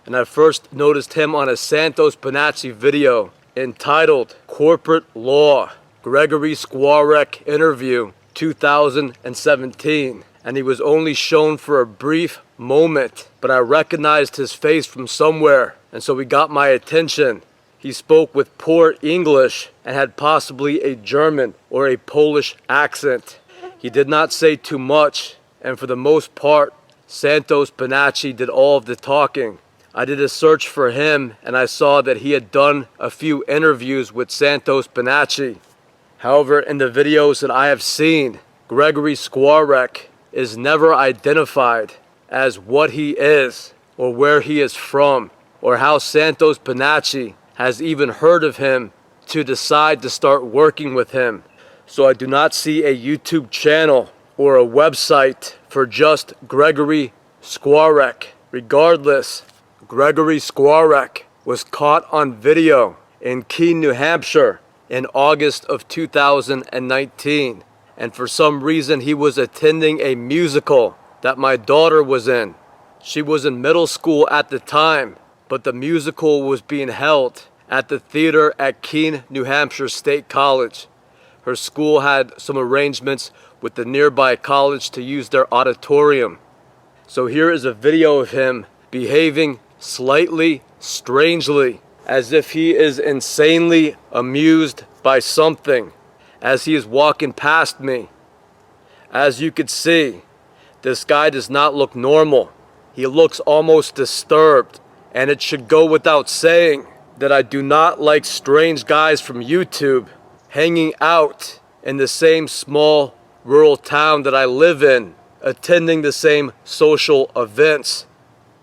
A: and I first noticed him on a Santos Bonacci video entitled Corporate Law, Gregory Skwarek Interview 2017, and he was only shown for a brief moment, but I recognized his face from somewhere, and so he got my attention. He spoke with poor English and had possibly a German or a Polish accent. He did not say too much, and for the most part, Santos Bonacci did all of the talking. I did a search for him, and I saw that he had done a few interviews with Santos Bonacci. However, in the videos that I have seen, Gregory Skwarek is never identified as what he is, or where he is from, or how Santos Bonacci has even heard of him to decide to start working with him. So I do not see a YouTube channel or a website for just Gregory Skwarek. Regardless, Gregory Skwarek was caught on video in Keene, New Hampshire in August of 2019. And for some reason he was attending a musical that my daughter was in. She was in middle school at the time, but the musical was being held at the theater at Keene, New Hampshire State College. Her school had some arrangements with the nearby college to use their auditorium. So here is a video of him behaving slightly strangely, as if he is insanely amused by something as he is walking past me. As you could see, this guy does not look normal. He looks almost disturbed, and it should go without saying that I do not like strange guys from YouTube hanging out in the same small rural town that I live in, attending the same social events.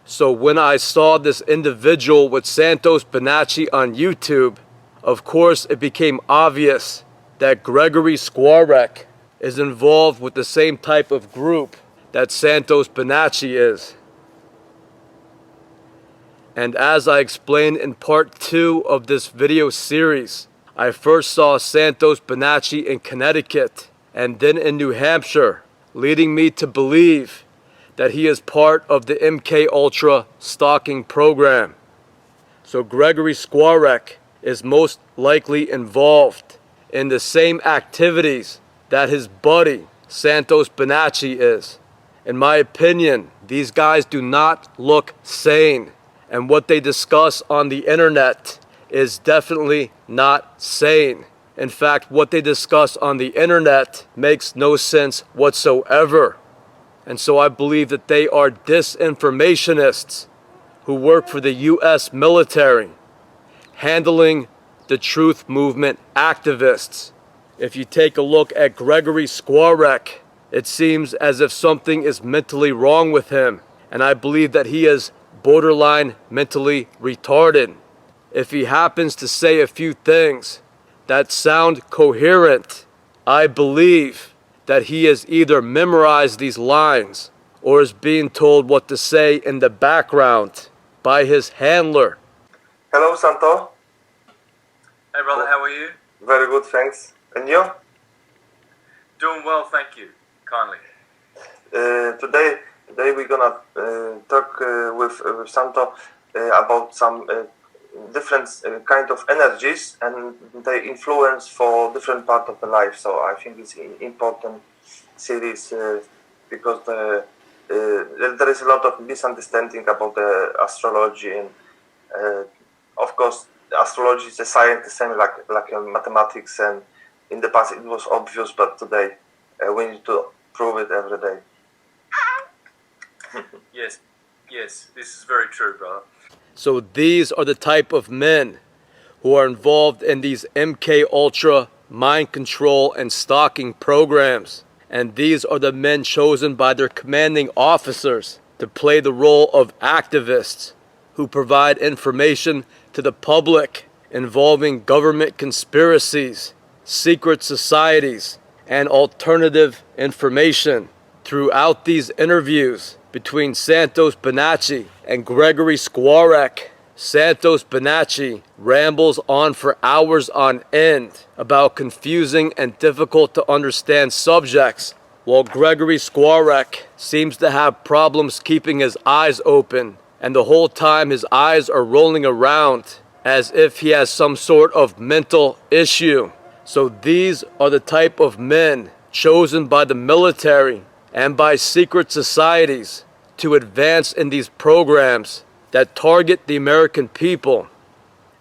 A: So when I saw this individual with Santos Bonacci on YouTube, of course it became obvious that Gregory Skwarek is involved with the same type of group that Santos Bonacci is. And as I explained in part 2 of this video series, I first saw Santos Bonacci in Connecticut and then in New Hampshire, leading me to believe that he is part of the MK Ultra stalking program. So Gregory Skwarek is most likely involved in the same activities that his buddy Santos Bonacci is. In my opinion, these guys do not look sane, and what they discuss on the internet is definitely not sane. In fact, what they discuss on the internet makes no sense whatsoever. And so I believe that they are disinformationists who work for the US military, handling the truth movement activists. If you take a look at Gregory Skwarek, it seems as if something is mentally wrong with him, and I believe that he is borderline mentally retarded. If he happens to say a few things that sound coherent, I believe that he has either memorized these lines or is being told what to say in the background by his handler.
D: Hello, Santo.
E: Hey brother, how are you?
D: Very good, thanks. And you?
E: Doing well, thank you. Kindly.
D: Today we're gonna talk with Santo about some different kind of energies and their influence for different part of the life. So I think it's an important series because there is a lot of misunderstanding about the astrology, and of course astrology is a science, the same like mathematics, and in the past it was obvious, but today we need to prove it every day.
E: Yes, this is very true, brother.
A: So these are the type of men who are involved in these MK Ultra mind control and stalking programs. And these are the men chosen by their commanding officers to play the role of activists who provide information to the public involving government conspiracies, secret societies, and alternative information. Throughout these interviews between Santos Bonacci and Gregory Skwarek, Santos Bonacci rambles on for hours on end about confusing and difficult to understand subjects, while Gregory Skwarek seems to have problems keeping his eyes open, and the whole time his eyes are rolling around as if he has some sort of mental issue. So these are the type of men chosen by the military and by secret societies to advance in these programs that target the American people.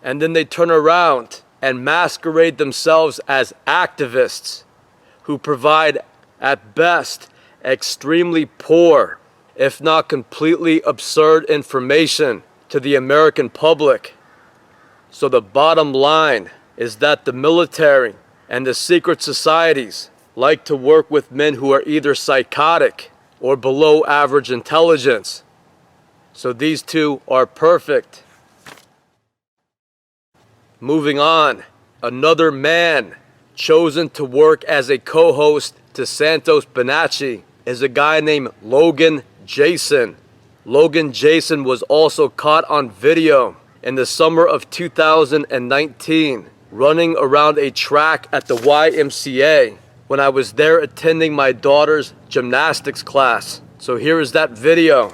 A: And then they turn around and masquerade themselves as activists who provide, at best, extremely poor, if not completely absurd information to the American public. So the bottom line is that the military and the secret societies like to work with men who are either psychotic or below average intelligence. So these two are perfect. Moving on, another man chosen to work as a co-host to Santos Bonacci is a guy named Logan Jason. Logan Jason was also caught on video in the summer of 2019 running around a track at the YMCA when I was there attending my daughter's gymnastics class. So here is that video.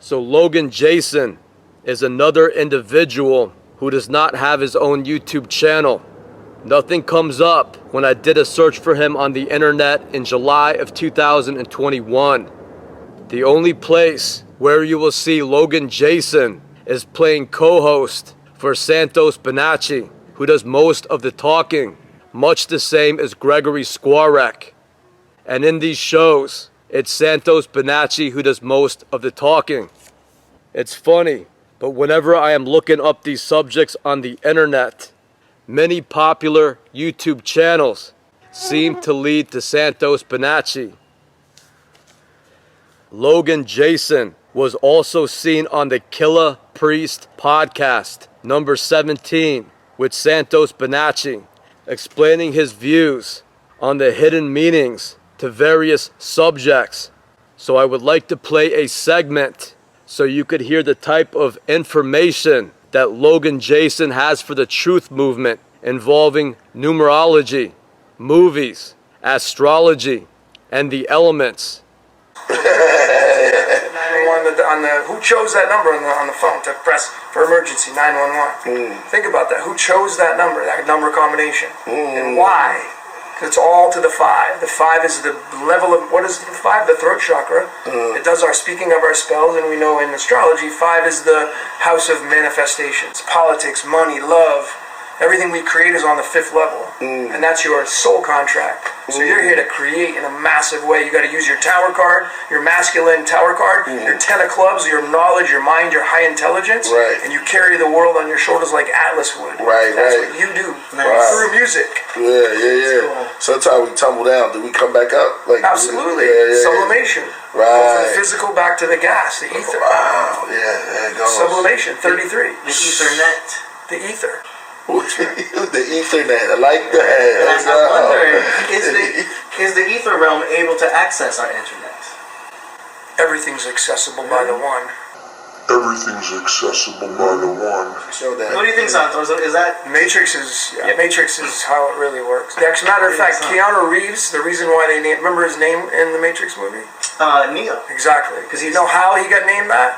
A: So Logan Jason is another individual who does not have his own YouTube channel. Nothing comes up when I did a search for him on the internet in July of 2021. The only place where you will see Logan Jason is playing co-host for Santos Bonacci, who does most of the talking, much the same as Gregory Skwarek. And in these shows, it's Santos Bonacci who does most of the talking. It's funny, but whenever I am looking up these subjects on the internet, many popular YouTube channels seem to lead to Santos Bonacci. Logan Jason was also seen on the Killa Priest podcast, number 17, with Santos Bonacci, explaining his views on the hidden meanings to various subjects. So I would like to play a segment so you could hear the type of information that Logan Jason has for the truth movement involving numerology, movies, astrology, and the elements.
F: 911 who chose that number on the phone to press for emergency 911? Think about that. Who chose that number combination, and why? It's all to the 5. The 5 is the level of, what is the 5? The throat chakra. It does our speaking of our spells, and we know in astrology, 5 is the house of manifestations, politics, money, love. Everything we create is on the 5th level, and that's your soul contract. So you're here to create in a massive way. You got to use your tower card, your masculine tower card, your 10 of clubs, your knowledge, your mind, your high intelligence, and you carry the world on your shoulders like Atlas would. That's what you do through music.
G: Yeah. Sometimes we tumble down. Do we come back up?
F: Absolutely. Sublimation. Go from the physical back to the gas, the ether.
G: Wow. Yeah, there it goes.
F: Sublimation. 33.
H: The Ethernet.
F: The ether.
G: The Ethernet, I like that.
H: And I'm wondering, is the ether realm able to access our internet?
F: Everything's accessible by the one.
G: Everything's accessible by the one.
H: Show that. What do you think, Santos? Is that
F: Matrix is how it really works. As a matter of fact, Keanu Reeves, the reason why they named, remember his name in the Matrix movie?
H: Neo?
F: Exactly, because you know how he got named that?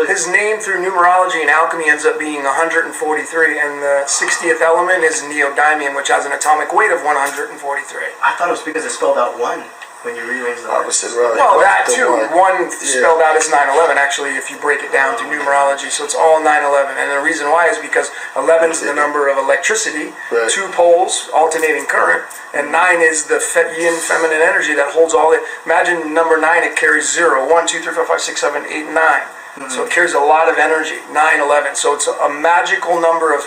F: His name through numerology and alchemy ends up being 143, and the 60th element is neodymium, which has an atomic weight of 143.
H: I thought it was because it spelled out 1 when you rearranged the letters.
F: Well, that too. 1 spelled out as 9/11, actually, if you break it down to numerology. So it's all 9/11, and the reason why is because 11 is the number of electricity, 2 poles, alternating current, and 9 is the yin feminine energy that holds all it. Imagine number 9, it carries 0, 1, 2, 3, 4, 5, 6, 7, 8, 9. So it carries a lot of energy, 9/11. So it's a magical number of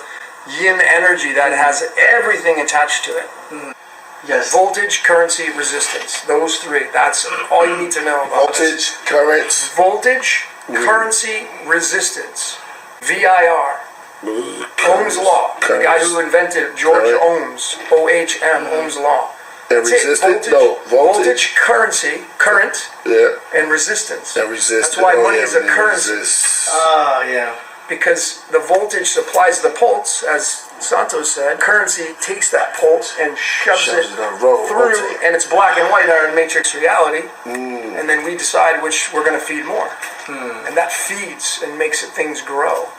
F: yin energy that has everything attached to it.
H: Yes.
F: Voltage, currency, resistance. Those 3. That's all you need to know about
G: Voltage, current.
F: Voltage, currency, resistance. VIR. Ohm's Law. The guy who invented George Ohm's. OHM, Ohm's Law.
G: And resistance?
F: Voltage, currency, current, and resistance. That's why money is a currency. Because the voltage supplies the pulse, as Santos said. Currency takes that pulse and shoves it through, and it's black and white in our matrix reality. And then we decide which we're going to feed more. And that feeds and makes things grow.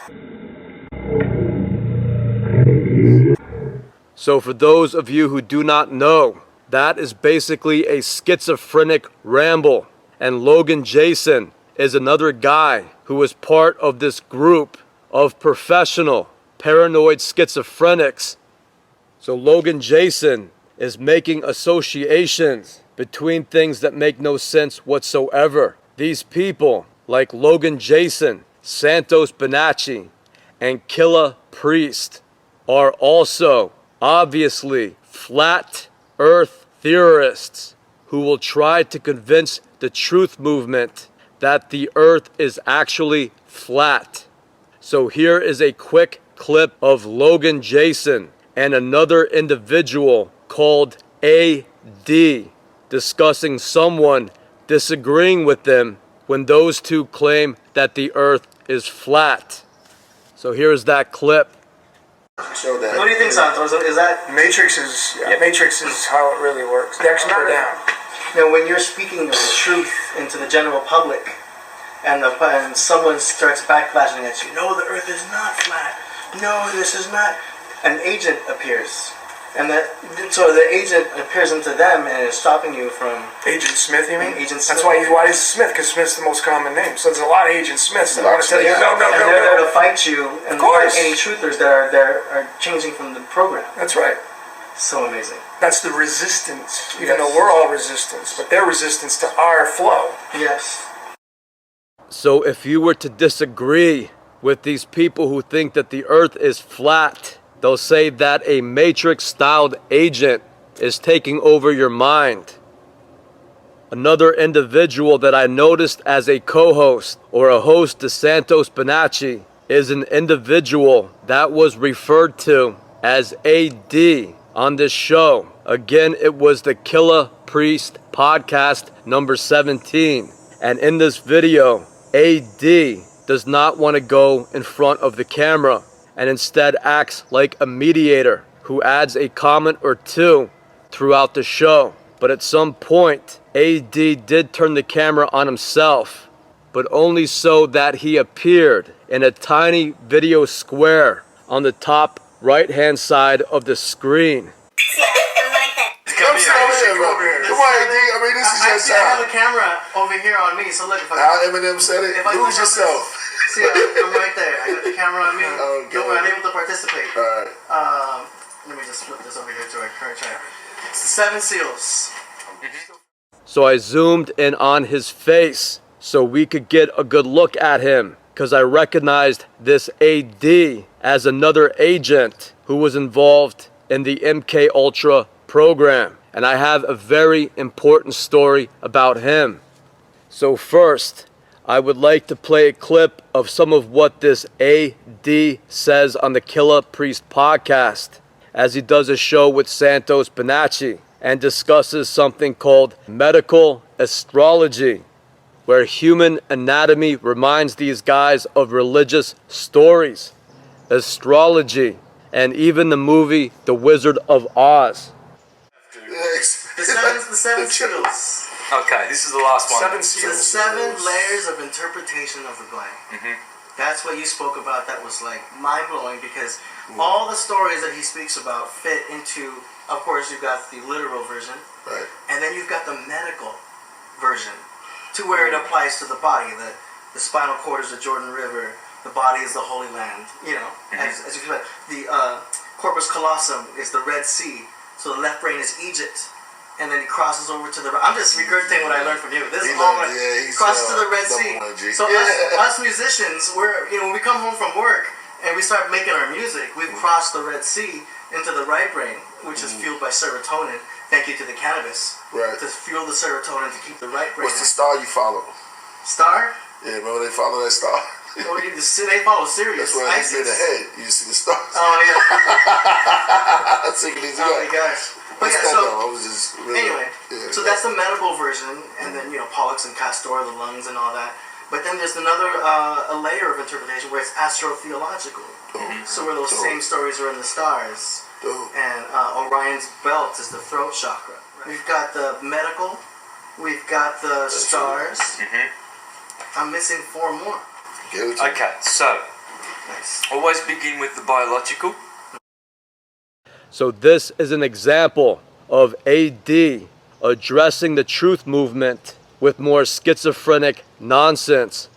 A: So for those of you who do not know, that is basically a schizophrenic ramble. And Logan Jason is another guy who is part of this group of professional paranoid schizophrenics. So Logan Jason is making associations between things that make no sense whatsoever. These people, like Logan Jason, Santos Bonacci, and Killa Priest, are also obviously flat earth theorists who will try to convince the truth movement that the earth is actually flat. So here is a quick clip of Logan Jason and another individual called AD discussing someone disagreeing with them when those two claim that the earth is flat. So here's that clip.
G: Show that.
H: What do you think, Santos? Is that
F: Matrix is Matrix is how it really works. Next number down.
H: when you're speaking of the truth into the general public, and someone starts backlashing at you? No, the Earth is not flat. No, this is not. An agent appears, and so the agent appears into them and is stopping you from.
F: Agent Smith, you mean?
H: Agent
F: That's
H: Smith.
F: why he's Smith, because Smith's the most common name. So there's a lot of Agent Smiths that want to tell you, no,
H: and they're there to fight you, and
F: Of course.
H: any truthers that are there are changing from the program.
F: That's right.
H: So amazing.
F: That's the resistance, even though we're all resistance, but they're resistance to our flow.
H: Yes.
A: So if you were to disagree with these people who think that the earth is flat, they'll say that a matrix-styled agent is taking over your mind. Another individual that I noticed as a co-host or a host to Santos Bonacci is an individual that was referred to as AD on this show. Again, it was the Killa Priest podcast number 17. And in this video, AD does not want to go in front of the camera and instead acts like a mediator who adds a comment or two throughout the show. But at some point, AD did turn the camera on himself, but only so that he appeared in a tiny video square on the top right-hand side of the screen.
G: Come sit over here, bro. Come on, AD. I mean, this is your
H: I have a
G: time.
H: camera over here on me, so look if I.
G: How Eminem said it,
H: If I
G: lose
H: do
G: yourself.
H: See, I'm right there. I got the camera on me.
G: Okay.
H: Don't worry, I'm able to participate.
G: All right.
H: Let me just flip this over here to our current channel. It's the 7 Seals.
A: So I zoomed in on his face so we could get a good look at him, because I recognized this AD as another agent who was involved in the MK Ultra program. And I have a very important story about him. So first, I would like to play a clip of some of what this AD says on the Killa Priest podcast, as he does a show with Santos Bonacci and discusses something called medical astrology, where human anatomy reminds these guys of religious stories, astrology, and even the movie The Wizard of Oz.
H: The seven Seals.
C: Okay, this is the last one.
F: 7
H: The
F: Seals.
H: 7 layers of interpretation of the Bible. That's what you spoke about. That was like mind-blowing, because all the stories that he speaks about fit into, of course, you've got the literal version,
G: Right.
H: and then you've got the medical version, to where it applies to the body. The spinal cord is the Jordan River. The body is the Holy Land. You know, as you can, the corpus callosum is the Red Sea. So the left brain is Egypt, and then he crosses over to the. I'm just regurgitating what I learned from you. This is all crosses to the Red Sea. So us musicians, when we come home from work and we start making our music, we've crossed the Red Sea into the right brain, which is fueled by serotonin. Thank you to the cannabis.
G: Right.
H: To fuel the serotonin to keep the right brain.
G: What's the star you follow?
H: Star?
G: Yeah, remember they follow that star?
H: Oh, they follow Sirius.
G: That's why he's in the head. You see the stars.
H: Oh yeah.
G: That's taking these
H: Oh my gosh. But yeah, so
G: I was just really,
H: anyway, so that's the medical version, and then Pollux and Castor, the lungs and all that. But then there's another a layer of interpretation where it's astrotheological. So where those same stories are in the stars. And Orion's belt is the throat chakra. We've got the medical, we've got the stars. I'm missing 4 more.
C: Okay, so always begin with the biological.
A: So this is an example of AD addressing the truth movement with more schizophrenic nonsense.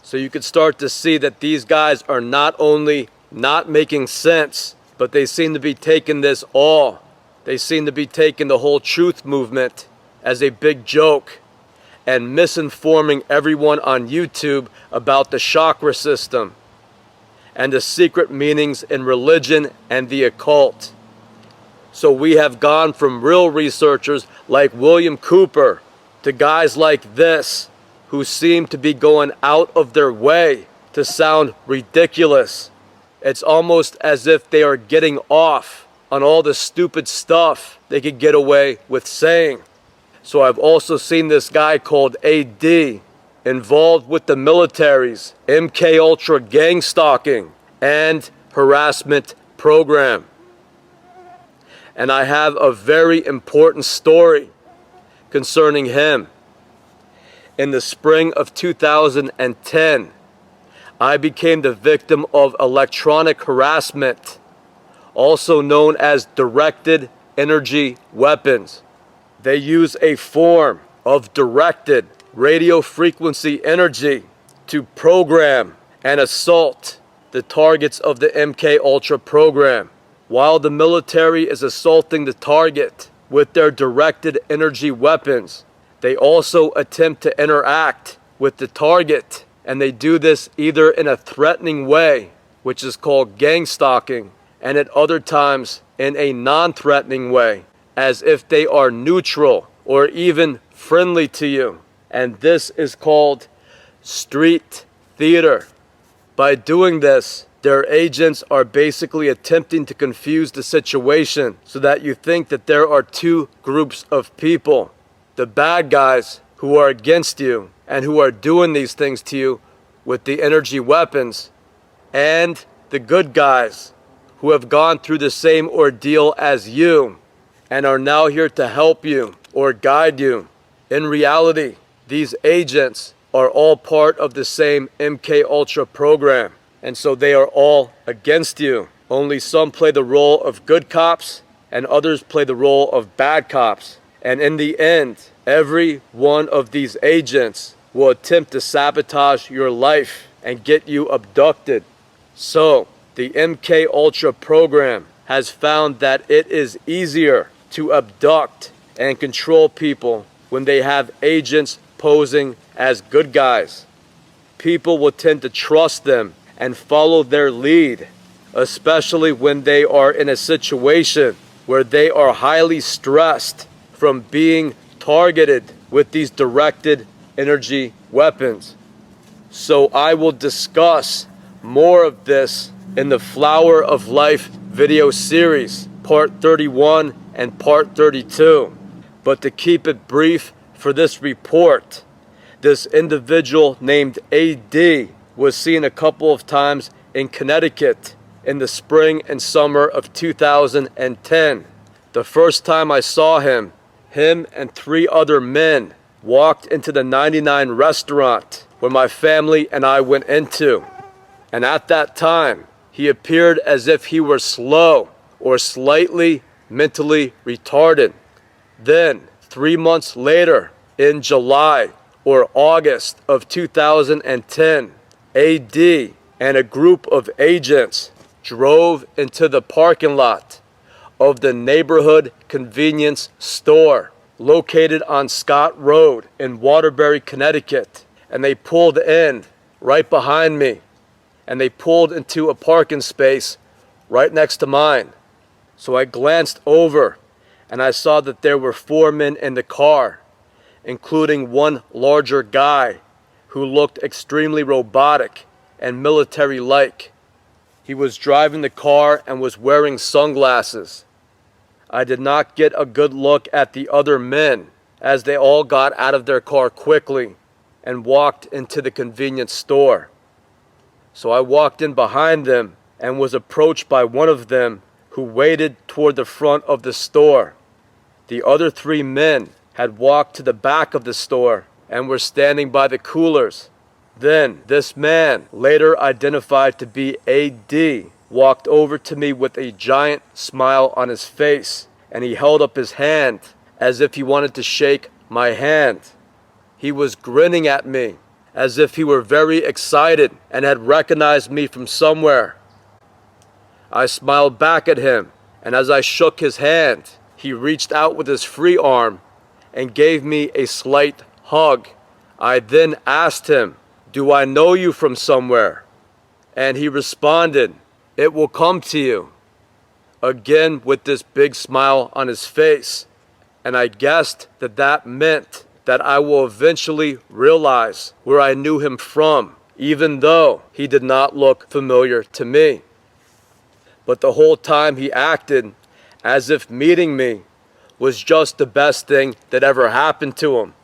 A: So you can start to see that these guys are not only not making sense, But they seem to be taking this all. They seem to be taking the whole truth movement as a big joke and misinforming everyone on YouTube about the chakra system and the secret meanings in religion and the occult. So we have gone from real researchers like William Cooper to guys like this who seem to be going out of their way to sound ridiculous. It's almost as if they are getting off on all the stupid stuff they could get away with saying. So I've also seen this guy called AD involved with the military's MK Ultra gang stalking and harassment program. And I have a very important story concerning him. In the spring of 2010, I became the victim of electronic harassment, also known as directed energy weapons. They use a form of directed radio frequency energy to program and assault the targets of the MK Ultra program. While the military is assaulting the target with their directed energy weapons, they also attempt to interact with the target, and they do this either in a threatening way, which is called gang stalking, and at other times in a non-threatening way, as if they are neutral or even friendly to you. And this is called street theater. By doing this, their agents are basically attempting to confuse the situation so that you think that there are two groups of people. The bad guys who are against you and who are doing these things to you with the energy weapons, and the good guys who have gone through the same ordeal as you and are now here to help you or guide you. In reality, these agents are all part of the same MK Ultra program, and so they are all against you. Only some play the role of good cops and others play the role of bad cops. And in the end, every one of these agents will attempt to sabotage your life and get you abducted. So, the MK Ultra program has found that it is easier to abduct and control people when they have agents posing as good guys. People will tend to trust them and follow their lead, especially when they are in a situation where they are highly stressed from being targeted with these directed energy weapons. So I will discuss more of this in the Flower of Life video series, part 31 and part 32. But to keep it brief for this report, this individual named AD was seen a couple of times in Connecticut in the spring and summer of 2010. The first time I saw him and 3 other men walked into the 99 restaurant where my family and I went into. And at that time, he appeared as if he were slow or slightly mentally retarded. Then, 3 months later, in July or August of 2010, AD and a group of agents drove into the parking lot of the neighborhood convenience store located on Scott Road in Waterbury, Connecticut. And they pulled in right behind me, and they pulled into a parking space right next to mine. So I glanced over and I saw that there were 4 men in the car, including one larger guy who looked extremely robotic and military-like. He was driving the car and was wearing sunglasses. I did not get a good look at the other men as they all got out of their car quickly and walked into the convenience store. So I walked in behind them and was approached by one of them who waited toward the front of the store. The other 3 men had walked to the back of the store and were standing by the coolers. Then this man, later identified to be AD, walked over to me with a giant smile on his face, and he held up his hand as if he wanted to shake my hand. He was grinning at me as if he were very excited and had recognized me from somewhere. I smiled back at him, and as I shook his hand, he reached out with his free arm and gave me a slight hug. I then asked him, "Do I know you from somewhere?" And he responded, "It will come to you." Again with this big smile on his face. And I guessed that that meant that I will eventually realize where I knew him from, even though he did not look familiar to me. But the whole time he acted as if meeting me was just the best thing that ever happened to him.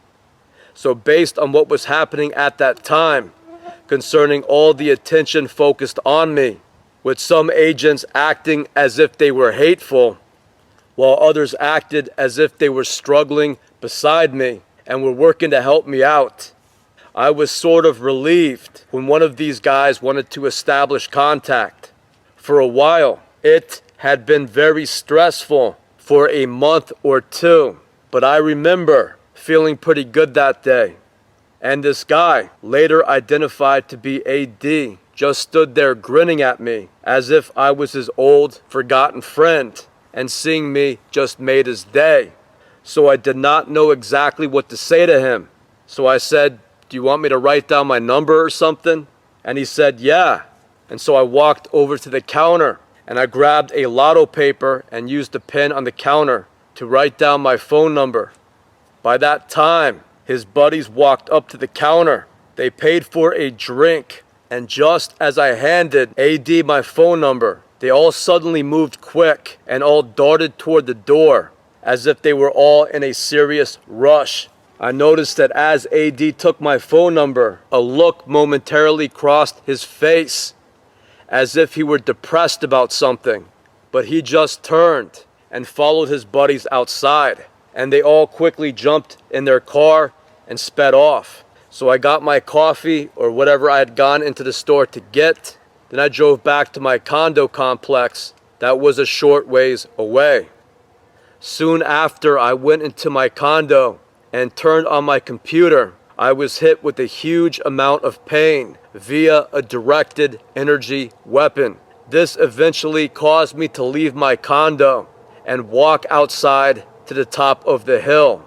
A: So based on what was happening at that time, concerning all the attention focused on me, with some agents acting as if they were hateful, while others acted as if they were struggling beside me and were working to help me out, I was sort of relieved when one of these guys wanted to establish contact. For a while, it had been very stressful for a month or two, but I remember feeling pretty good that day. And this guy, later identified to be AD, just stood there grinning at me as if I was his old, forgotten friend, and seeing me just made his day. So I did not know exactly what to say to him. So I said, "Do you want me to write down my number or something?" And he said, "Yeah." And so I walked over to the counter and I grabbed a lotto paper and used the pen on the counter to write down my phone number. By that time, his buddies walked up to the counter. They paid for a drink, and just as I handed AD my phone number, they all suddenly moved quick and all darted toward the door as if they were all in a serious rush. I noticed that as AD took my phone number, a look momentarily crossed his face as if he were depressed about something. But he just turned and followed his buddies outside, and they all quickly jumped in their car and sped off. So I got my coffee or whatever I had gone into the store to get. Then I drove back to my condo complex that was a short ways away. Soon after I went into my condo and turned on my computer, I was hit with a huge amount of pain via a directed energy weapon. This eventually caused me to leave my condo and walk outside to the top of the hill.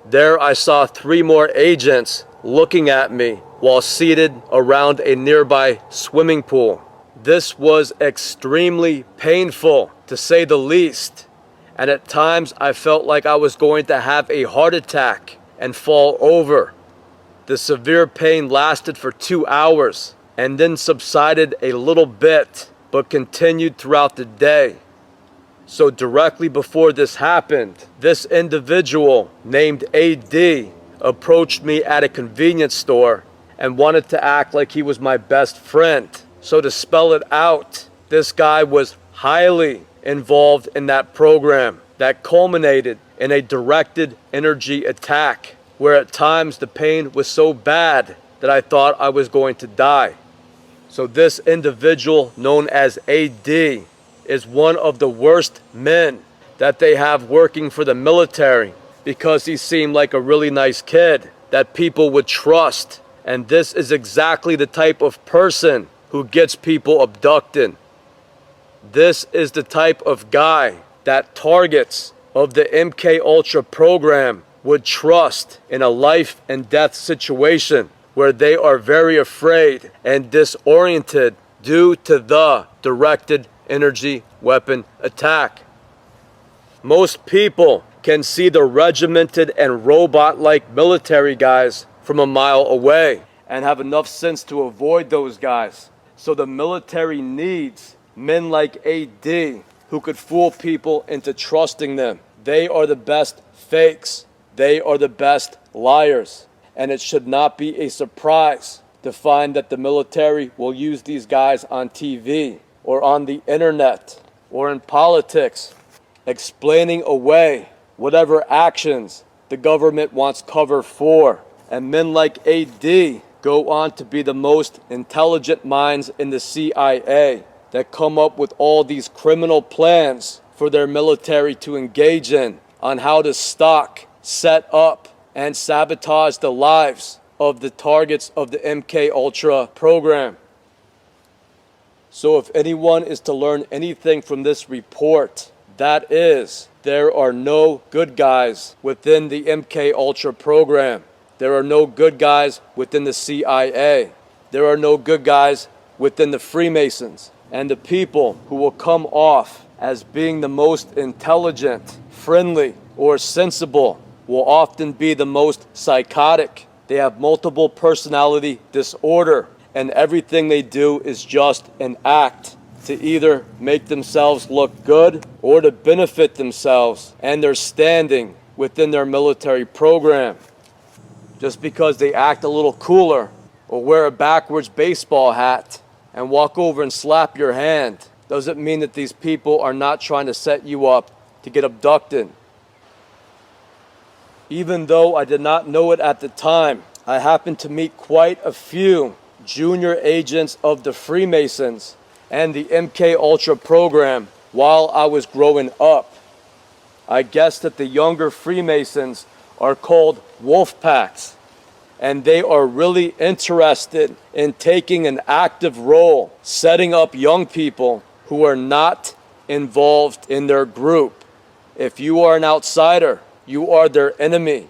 A: There I saw 3 more agents looking at me while seated around a nearby swimming pool. This was extremely painful, to say the least, and at times I felt like I was going to have a heart attack and fall over. The severe pain lasted for 2 hours and then subsided a little bit, but continued throughout the day. So directly before this happened, this individual named AD approached me at a convenience store and wanted to act like he was my best friend. So to spell it out, this guy was highly involved in that program that culminated in a directed energy attack, where at times the pain was so bad that I thought I was going to die. So this individual known as AD is one of the worst men that they have working for the military, because he seemed like a really nice kid that people would trust. And this is exactly the type of person who gets people abducted. This is the type of guy that targets of the MK Ultra program would trust in a life and death situation where they are very afraid and disoriented due to the directed energy weapon attack. Most people can see the regimented and robot-like military guys from a mile away and have enough sense to avoid those guys. So the military needs men like AD who could fool people into trusting them. They are the best fakes. They are the best liars. And it should not be a surprise to find that the military will use these guys on TV or on the internet or in politics, explaining away whatever actions the government wants cover for. And men like AD go on to be the most intelligent minds in the CIA that come up with all these criminal plans for their military to engage in on how to stalk, set up, and sabotage the lives of the targets of the MK Ultra program. So if anyone is to learn anything from this report, that is, there are no good guys within the MK Ultra program. There are no good guys within the CIA. There are no good guys within the Freemasons. And the people who will come off as being the most intelligent, friendly, or sensible will often be the most psychotic. They have multiple personality disorder, and everything they do is just an act to either make themselves look good or to benefit themselves and their standing within their military program. Just because they act a little cooler or wear a backwards baseball hat and walk over and slap your hand doesn't mean that these people are not trying to set you up to get abducted. Even though I did not know it at the time, I happened to meet quite a few junior agents of the Freemasons and the MK Ultra program while I was growing up. I guess that the younger Freemasons are called wolf packs, and they are really interested in taking an active role, setting up young people who are not involved in their group. If you are an outsider, you are their enemy.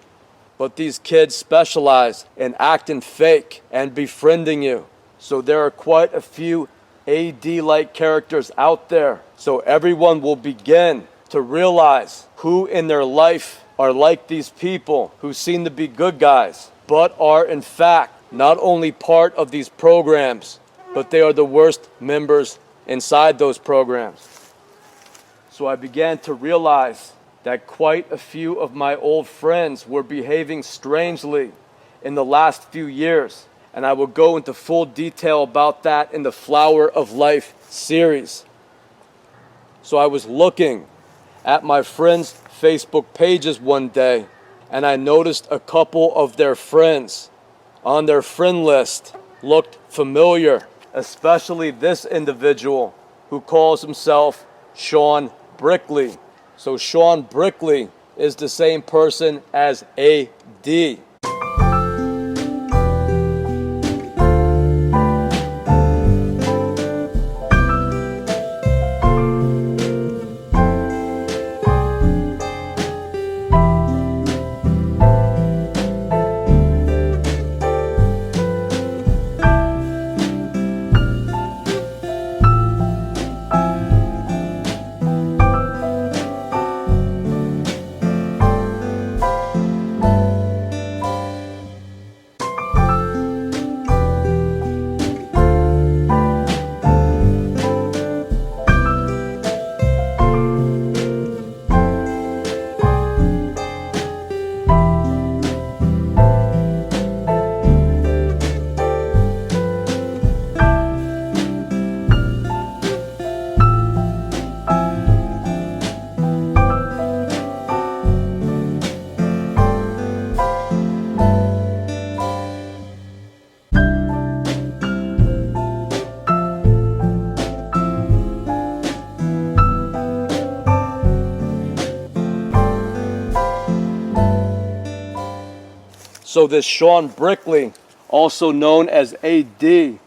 A: But these kids specialize in acting fake and befriending you. So there are quite a few AD-like characters out there. So everyone will begin to realize who in their life are like these people who seem to be good guys, but are in fact not only part of these programs, but they are the worst members inside those programs. So I began to realize that quite a few of my old friends were behaving strangely in the last few years, and I will go into full detail about that in the Flower of Life series. So I was looking at my friends' Facebook pages one day, and I noticed a couple of their friends on their friend list looked familiar, especially this individual who calls himself Sean Brickley. So Sean Brickley is the same person as AD. So this Sean Brickley, also known as AD,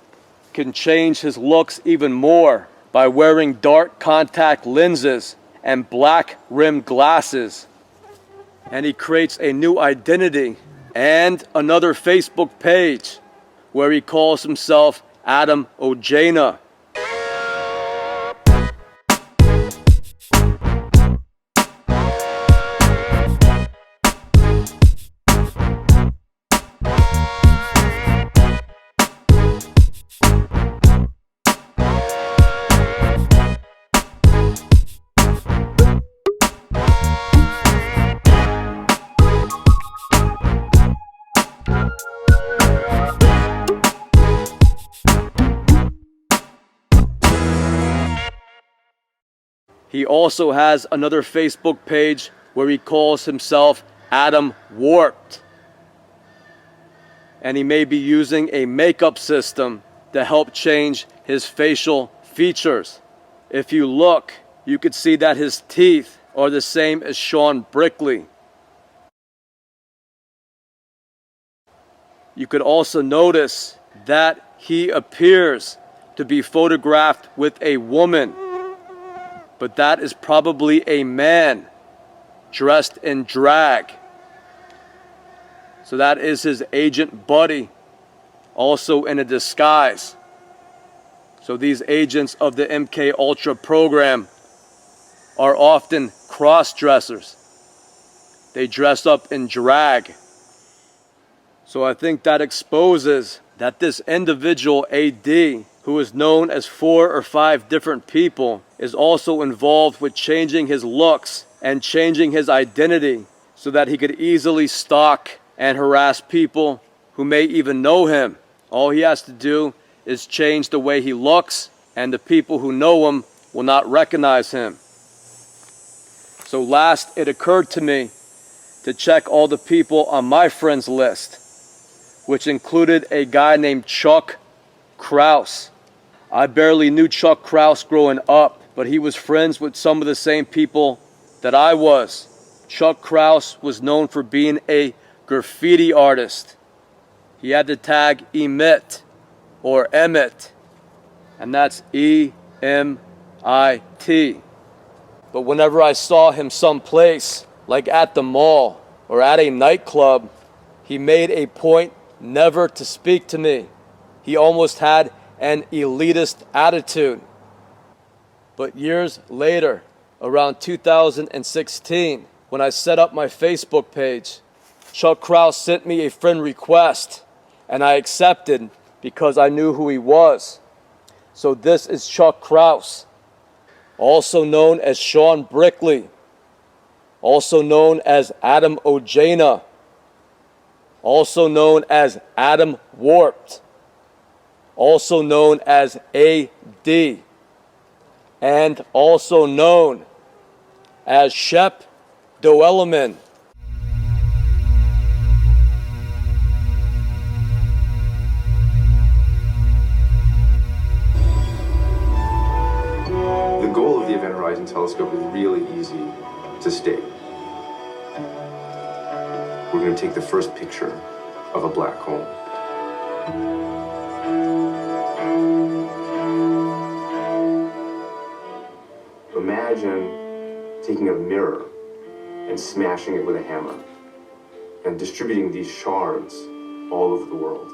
A: can change his looks even more by wearing dark contact lenses and black rimmed glasses. And he creates a new identity and another Facebook page where he calls himself Adam Ojana. He also has another Facebook page where he calls himself Adam Warped. And he may be using a makeup system to help change his facial features. If you look, you could see that his teeth are the same as Sean Brickley. You could also notice that he appears to to be photographed with a woman, but that is probably a man dressed in drag. So that is his agent buddy, also in a disguise. So these agents of the MK Ultra program are often cross-dressers. They dress up in drag. So I think that exposes that this individual AD, who is known as 4 or 5 different people, is also involved with changing his looks and changing his identity so that he could easily stalk and harass people who may even know him. All he has to do is change the way he looks, and the people who know him will not recognize him. So last, it occurred to me to check all the people on my friends list, which included a guy named Chuck Kraus. I barely knew Chuck Kraus growing up, but he was friends with some of the same people that I was. Chuck Kraus was known for being a graffiti artist. He had the tag emit or Emmett, and that's EMIT. But whenever I saw him someplace, like at the mall or at a nightclub, he made a point never to speak to me. He almost had an elitist attitude. But years later, around 2016, when I set up my Facebook page, Chuck Kraus sent me a friend request, and I accepted because I knew who he was. So this is Chuck Kraus, also known as Sean Brickley, also known as Adam Ojana, also known as Adam Warped, also known as AD, and also known as Shep Doeleman.
I: The goal of the Event Horizon Telescope is really easy to state. We're going to take the first picture of a black hole. Imagine taking a mirror and smashing it with a hammer and distributing these shards all over the world.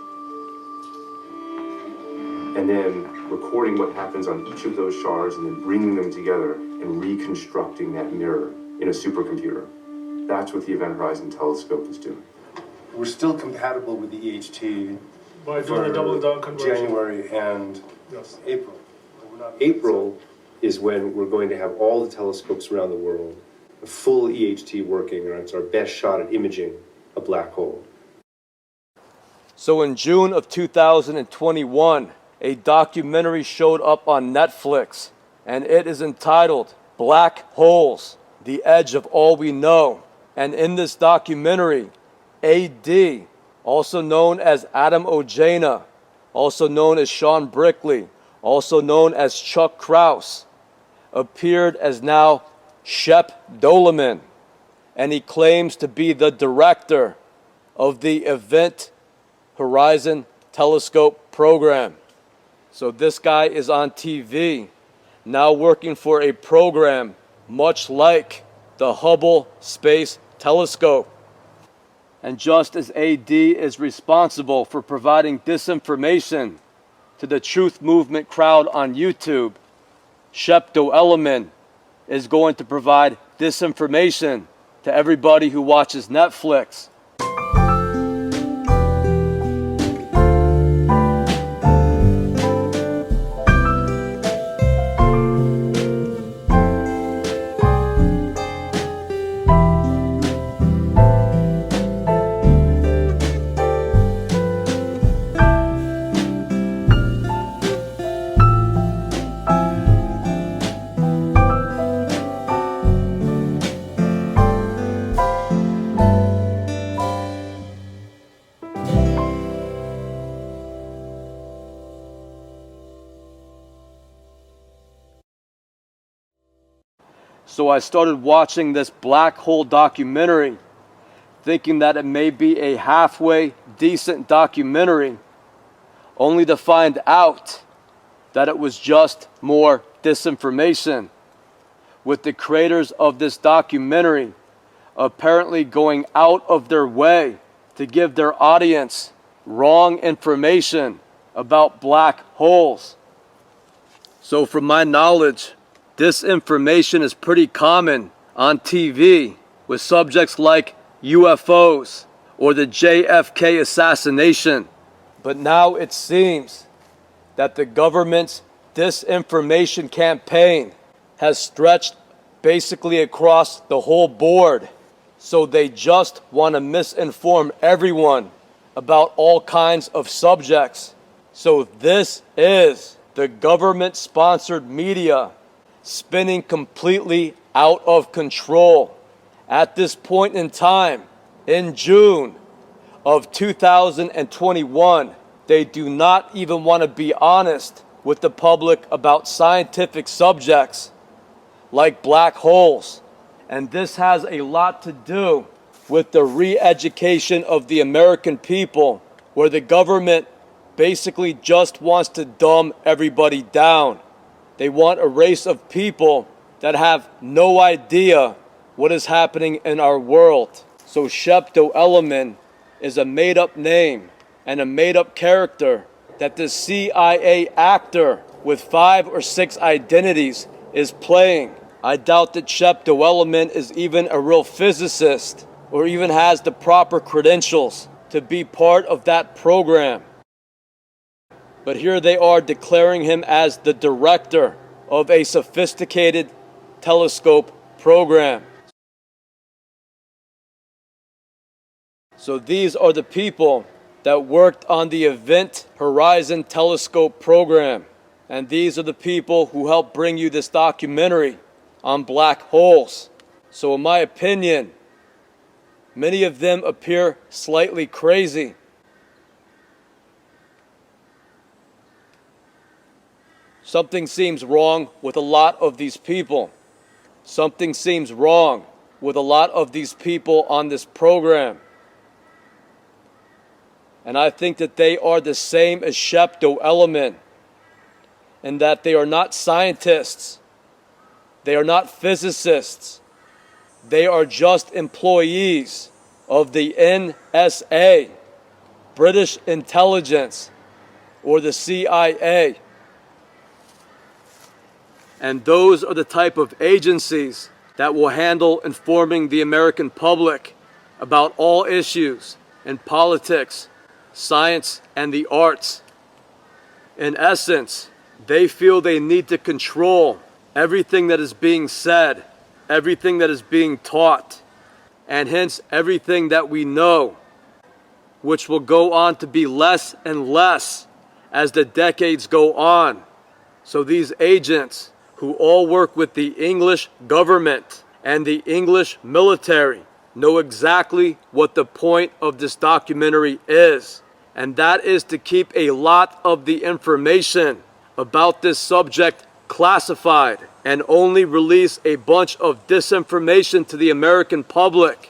I: And then recording what happens on each of those shards and then bringing them together and reconstructing that mirror in a supercomputer. That's what the Event Horizon Telescope is doing.
J: We're still compatible with the EHT
K: by doing the double down conversion.
J: January and
K: Yes.
J: April. April is when we're going to have all the telescopes around the world, a full EHT working, and it's our best shot at imaging a black hole.
A: So in June of 2021, a documentary showed up on Netflix, and it is entitled Black Holes, The Edge of All We Know. And in this documentary, AD, also known as Adam Ojana, also known as Sean Brickley, also known as Chuck Kraus, appeared as now Shep Doeleman, and he claims to be the director of the Event Horizon Telescope program. So this guy is on TV, now working for a program much like the Hubble Space Telescope. And just as AD is responsible for providing disinformation to the Truth Movement crowd on YouTube, Shep Doeleman is going to provide disinformation to everybody who watches Netflix. So I started watching this black hole documentary, thinking that it may be a halfway decent documentary, only to find out that it was just more disinformation, with the creators of this documentary apparently going out of their way to give their audience wrong information about black holes. So from my knowledge, disinformation is pretty common on TV with subjects like UFOs or the JFK assassination. But now it seems that the government's disinformation campaign has stretched basically across the whole board. So they just want to misinform everyone about all kinds of subjects. So this is the government-sponsored media spinning completely out of control. At this point in time, in June of 2021, they do not even want to be honest with the public about scientific subjects like black holes. And this has a lot to do with the re-education of the American people, where the government basically just wants to dumb everybody down. They want a race of people that have no idea what is happening in our world. So Shepto Elliman is a made-up name and a made-up character that the CIA actor with 5 or 6 identities is playing. I doubt that Shepto Elliman is even a real physicist or even has the proper credentials to be part of that program. But here they are declaring him as the director of a sophisticated telescope program. So these are the people that worked on the Event Horizon Telescope program. And these are the people who helped bring you this documentary on black holes. So in my opinion, many of them appear slightly crazy. Something seems wrong with a lot of these people. Something seems wrong with a lot of these people on this program. And I think that they are the same as Shepto Elliman, in that they are not scientists. They are not physicists. They are just employees of the NSA, British intelligence, or the CIA. And those are the type of agencies that will handle informing the American public about all issues in politics, science, and the arts. In essence, they feel they need to control everything that is being said, everything that is being taught, and hence everything that we know, which will go on to be less and less as the decades go on. So these agents, who all work with the English government and the English military, know exactly what the point of this documentary is. And that is to keep a lot of the information about this subject classified and only release a bunch of disinformation to the American public.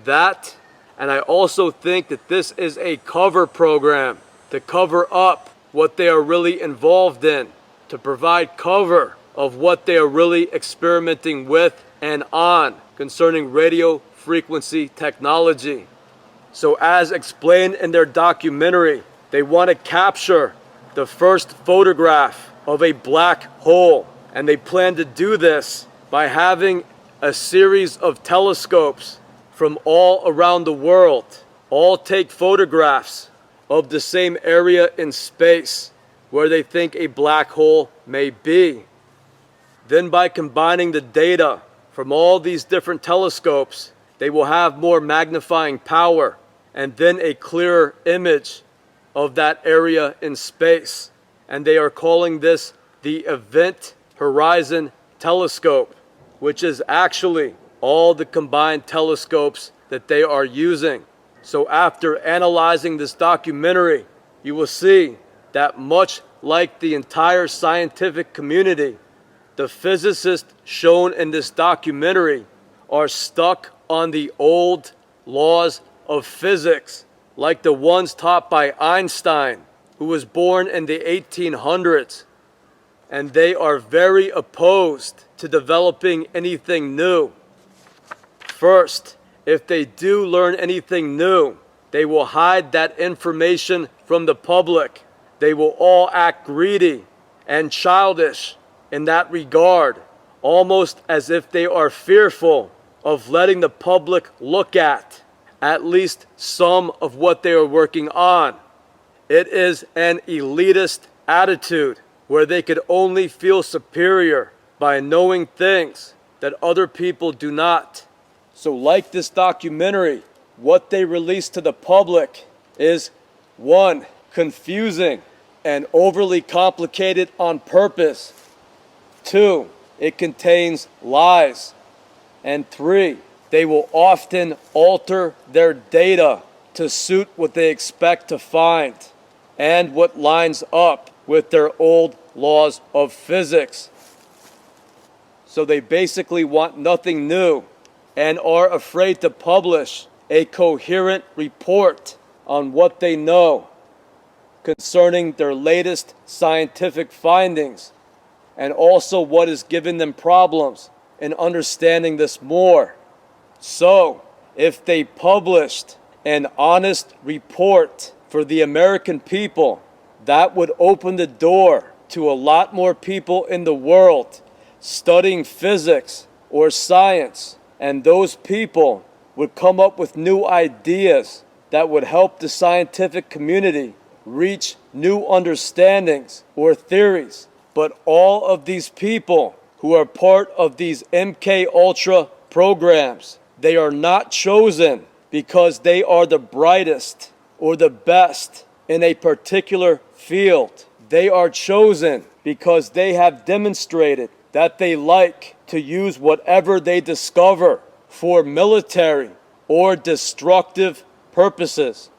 A: That, and I also think that this is a cover program to cover up what they are really involved in, to provide cover of what they are really experimenting with and on concerning radio frequency technology. So as explained in their documentary, they want to capture the first photograph of a black hole. And they plan to do this by having a series of telescopes from all around the world all take photographs of the same area in space where they think a black hole may be. Then by combining the data from all these different telescopes, they will have more magnifying power and then a clearer image of that area in space. And they are calling this the Event Horizon Telescope, which is actually all the combined telescopes that they are using. So after analyzing this documentary, you will see that much like the entire scientific community, the physicists shown in this documentary are stuck on the old laws of physics, like the ones taught by Einstein, who was born in the 1800s. and they are very opposed to developing anything new. First, if they do learn anything new, they will hide that information from the public. They will all act greedy and childish in that regard, almost as if they are fearful of letting the public look at least some of what they are working on. It is an elitist attitude where they could only feel superior by knowing things that other people do not. So like this documentary, what they release to the public is 1. Confusing and overly complicated on purpose. 2. It contains lies. And 3. They will often alter their data to suit what they expect to find and what lines up with their old laws of physics. So they basically want nothing new and are afraid to publish a coherent report on what they know concerning their latest scientific findings, and also what is giving them problems in understanding this more. So, if they published an honest report for the American people, that would open the door to a lot more people in the world studying physics or science, and those people would come up with new ideas that would help the scientific community reach new understandings or theories. But all of these people who are part of these MK Ultra programs, they are not chosen because they are the brightest or the best in a particular field. They are chosen because they have demonstrated that they like to use whatever they discover for military or destructive purposes.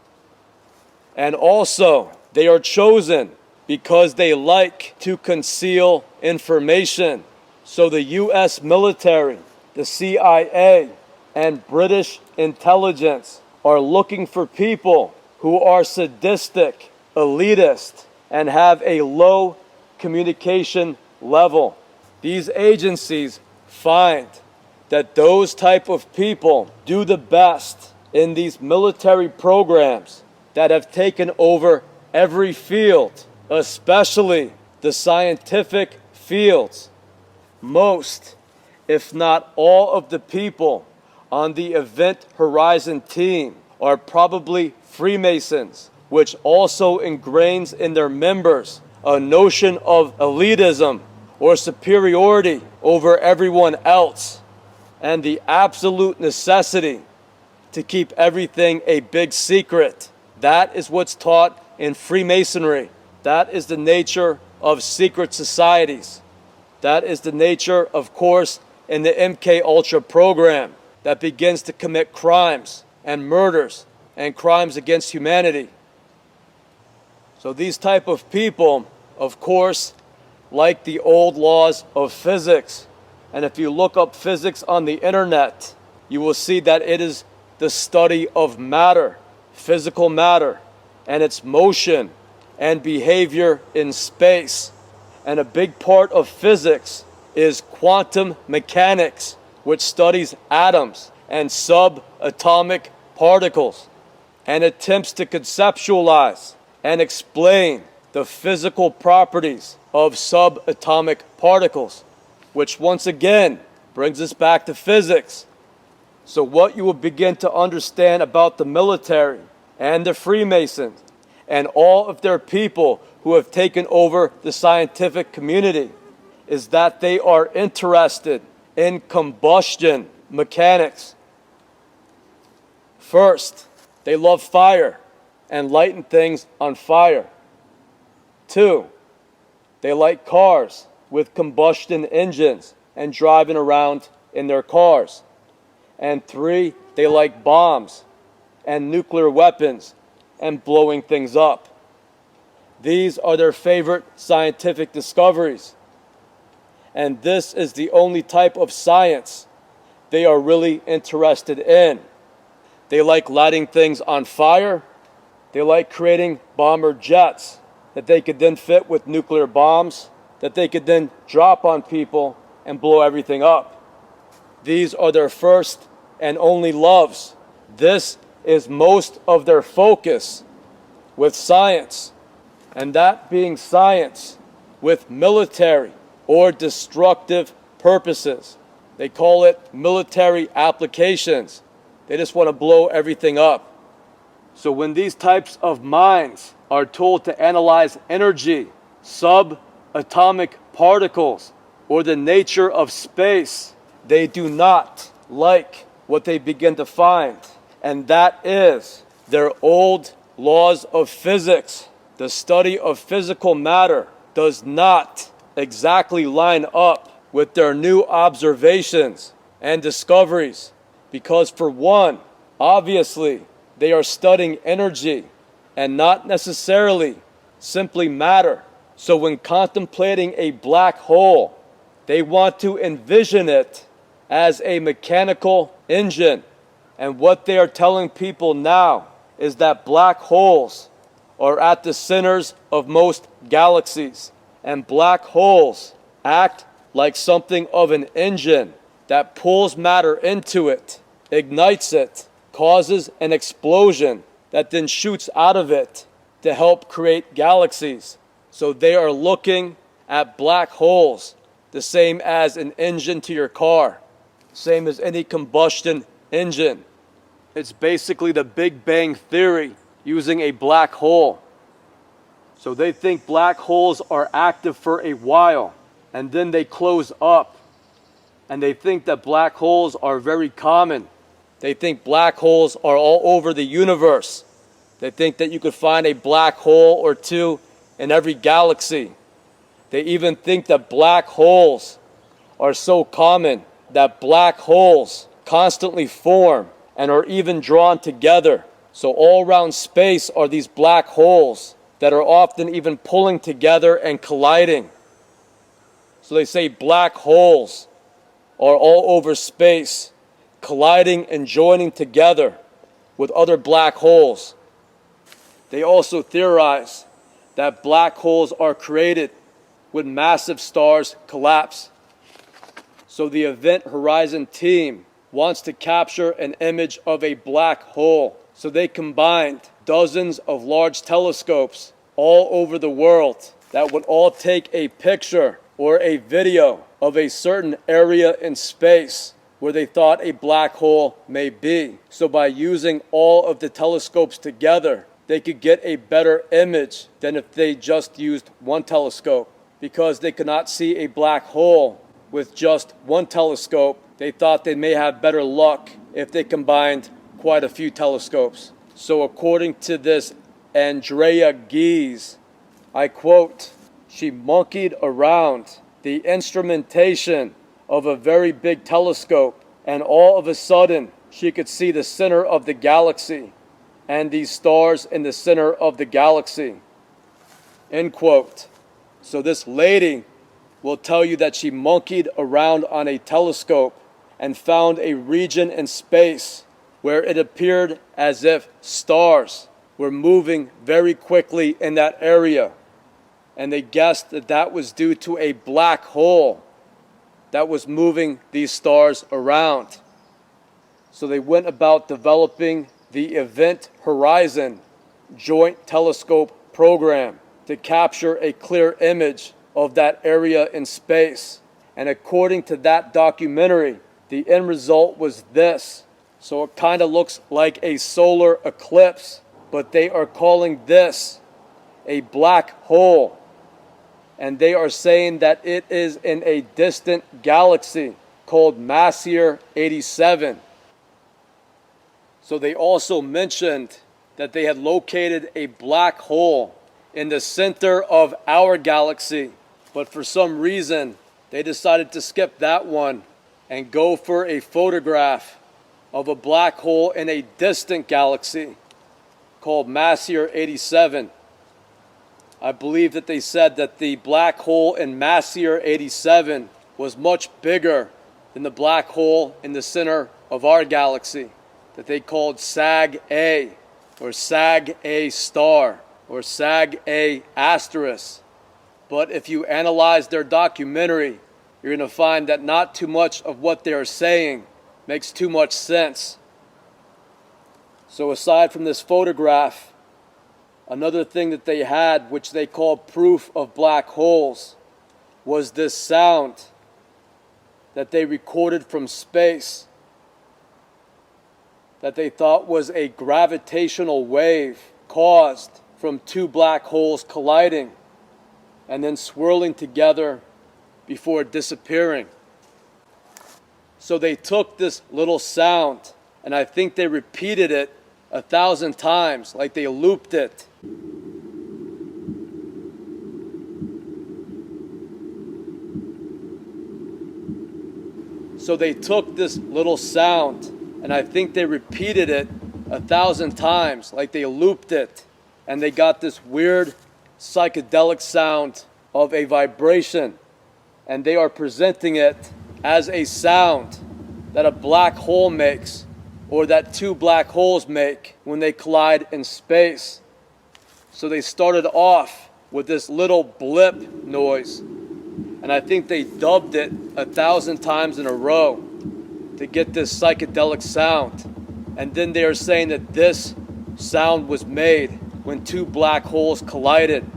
A: And also, they are chosen because they like to conceal information. So the US military, the CIA, and British intelligence are looking for people who are sadistic, elitist, and have a low communication level. These agencies find that those type of people do the best in these military programs that have taken over every field, especially the scientific fields. Most, if not all, of the people on the Event Horizon team are probably Freemasons, which also ingrains in their members a notion of elitism or superiority over everyone else, and the absolute necessity to keep everything a big secret. That is what's taught in Freemasonry. That is the nature of secret societies. That is the nature, of course, in the MK Ultra program that begins to commit crimes and murders and crimes against humanity. So these type of people, of course, like the old laws of physics. And if you look up physics on the internet, you will see that it is the study of matter, physical matter, and its motion and behavior in space. And a big part of physics is quantum mechanics, which studies atoms and subatomic particles and attempts to conceptualize and explain the physical properties of subatomic particles, which once again brings us back to physics. So what you will begin to understand about the military and the Freemasons and all of their people who have taken over the scientific community is that they are interested in combustion mechanics. First, they love fire and lighting things on fire. 2, they like cars with combustion engines and driving around in their cars. And 3, they like bombs and nuclear weapons and blowing things up. These are their favorite scientific discoveries. And this is the only type of science they are really interested in. They like lighting things on fire. They like creating bomber jets that they could then fit with nuclear bombs. that they could then drop on people and blow everything up. These are their first and only loves. This is most of their focus with science, and that being science with military or destructive purposes. They call it military applications. They just want to blow everything up. So when these types of minds are told to analyze energy, subatomic particles, or the nature of space, they do not like what they begin to find. And that is their old laws of physics. The study of physical matter does not exactly line up with their new observations and discoveries. Because for one, obviously, they are studying energy and not necessarily simply matter. So when contemplating a black hole, they want to envision it as a mechanical engine. And what they are telling people now is that black holes are at the centers of most galaxies. And black holes act like something of an engine that pulls matter into it, ignites it, causes an explosion that then shoots out of it to help create galaxies. So they are looking at black holes the same as an engine to your car, same as any combustion engine. It's basically the Big Bang Theory using a black hole. So they think black holes are active for a while and then they close up. And they think that black holes are very common. They think black holes are all over the universe. They think that you could find a black hole or two in every galaxy. They even think that black holes are so common that black holes constantly form and are even drawn together. So all around space are these black holes that are often even pulling together and colliding. So they say black holes are all over space, colliding and joining together with other black holes. They also theorize that black holes are created when massive stars collapse. So the Event Horizon team wants to capture an image of a black hole. So they combined dozens of large telescopes all over the world that would all take a picture or a video of a certain area in space where they thought a black hole may be. So by using all of the telescopes together, they could get a better image than if they just used one telescope. Because they could not see a black hole with just one telescope, they thought they may have better luck if they combined quite a few telescopes. So according to this Andrea Gies, I quote, "She monkeyed around the instrumentation of a very big telescope, and all of a sudden she could see the center of the galaxy and these stars in the center of the galaxy." End quote. So this lady will tell you that she monkeyed around on a telescope and found a region in space where it appeared as if stars were moving very quickly in that area. And they guessed that that was due to a black hole that was moving these stars around. So they went about developing the Event Horizon Joint Telescope Program to capture a clear image of that area in space. And according to that documentary, the end result was this. So it kind of looks like a solar eclipse, but they are calling this a black hole. And they are saying that it is in a distant galaxy called Messier 87. So they also mentioned that they had located a black hole in the center of our galaxy. But for some reason, they decided to skip that one and go for a photograph of a black hole in a distant galaxy called Messier 87. I believe that they said that the black hole in Messier 87 was much bigger than the black hole in the center of our galaxy that they called SAG-A or SAG-A star or SAG-A asterisk. But if you analyze their documentary, you're going to find that not too much of what they are saying makes too much sense. So aside from this photograph, another thing that they had, which they called proof of black holes, was this sound that they recorded from space that they thought was a gravitational wave caused from two black holes colliding and then swirling together before disappearing. So they took this little sound, and I think they repeated it 1,000 times, like they looped it. So they took this little sound, and I think they repeated it 1,000 times, like they looped it, and they got this weird psychedelic sound of a vibration, and they are presenting it as a sound that a black hole makes, or that two black holes make when they collide in space. So they started off with this little blip noise, and I think they dubbed it 1,000 times in a row to get this psychedelic sound. And then they are saying that this sound was made when two black holes collided.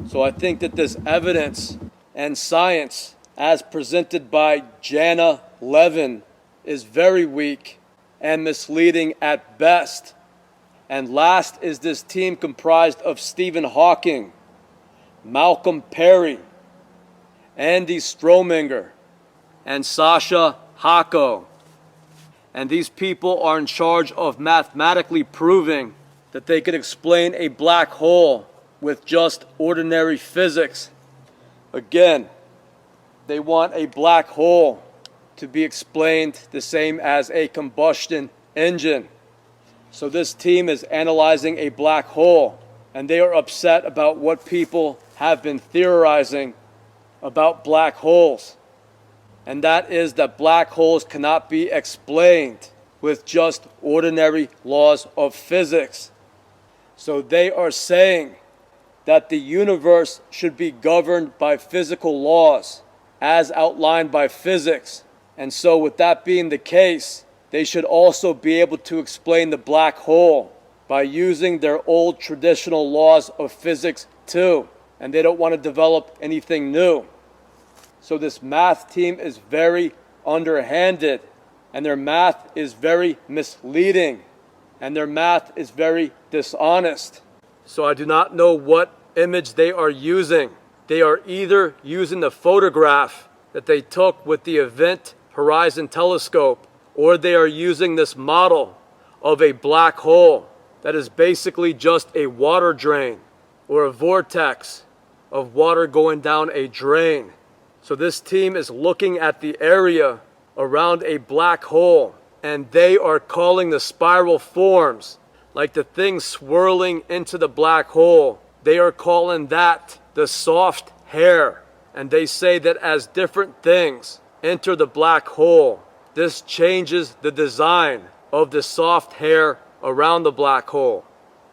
A: So I think that this evidence and science, as presented by Jana Levin, is very weak and misleading at best. And last is this team comprised of Stephen Hawking, Malcolm Perry, Andy Strominger, and Sasha Hako. And these people are in charge of mathematically proving that they could explain a black hole with just ordinary physics. Again, they want a black hole to be explained the same as a combustion engine. So this team is analyzing a black hole, and they are upset about what people have been theorizing about black holes. And that is that black holes cannot be explained with just ordinary laws of physics. So they are saying that the universe should be governed by physical laws as outlined by physics. And so with that being the case, they should also be able to explain the black hole by using their old traditional laws of physics too. And they don't want to develop anything new. So this math team is very underhanded, and their math is very misleading, and their math is very dishonest. So I do not know what image they are using. They are either using the photograph that they took with the Event Horizon Telescope, or they are using this model of a black hole that is basically just a water drain or a vortex of water going down a drain. So this team is looking at the area around a black hole, and they are calling the spiral forms, like the thing swirling into the black hole, they are calling that the soft hair. And they say that as different things enter the black hole, this changes the design of the soft hair around the black hole.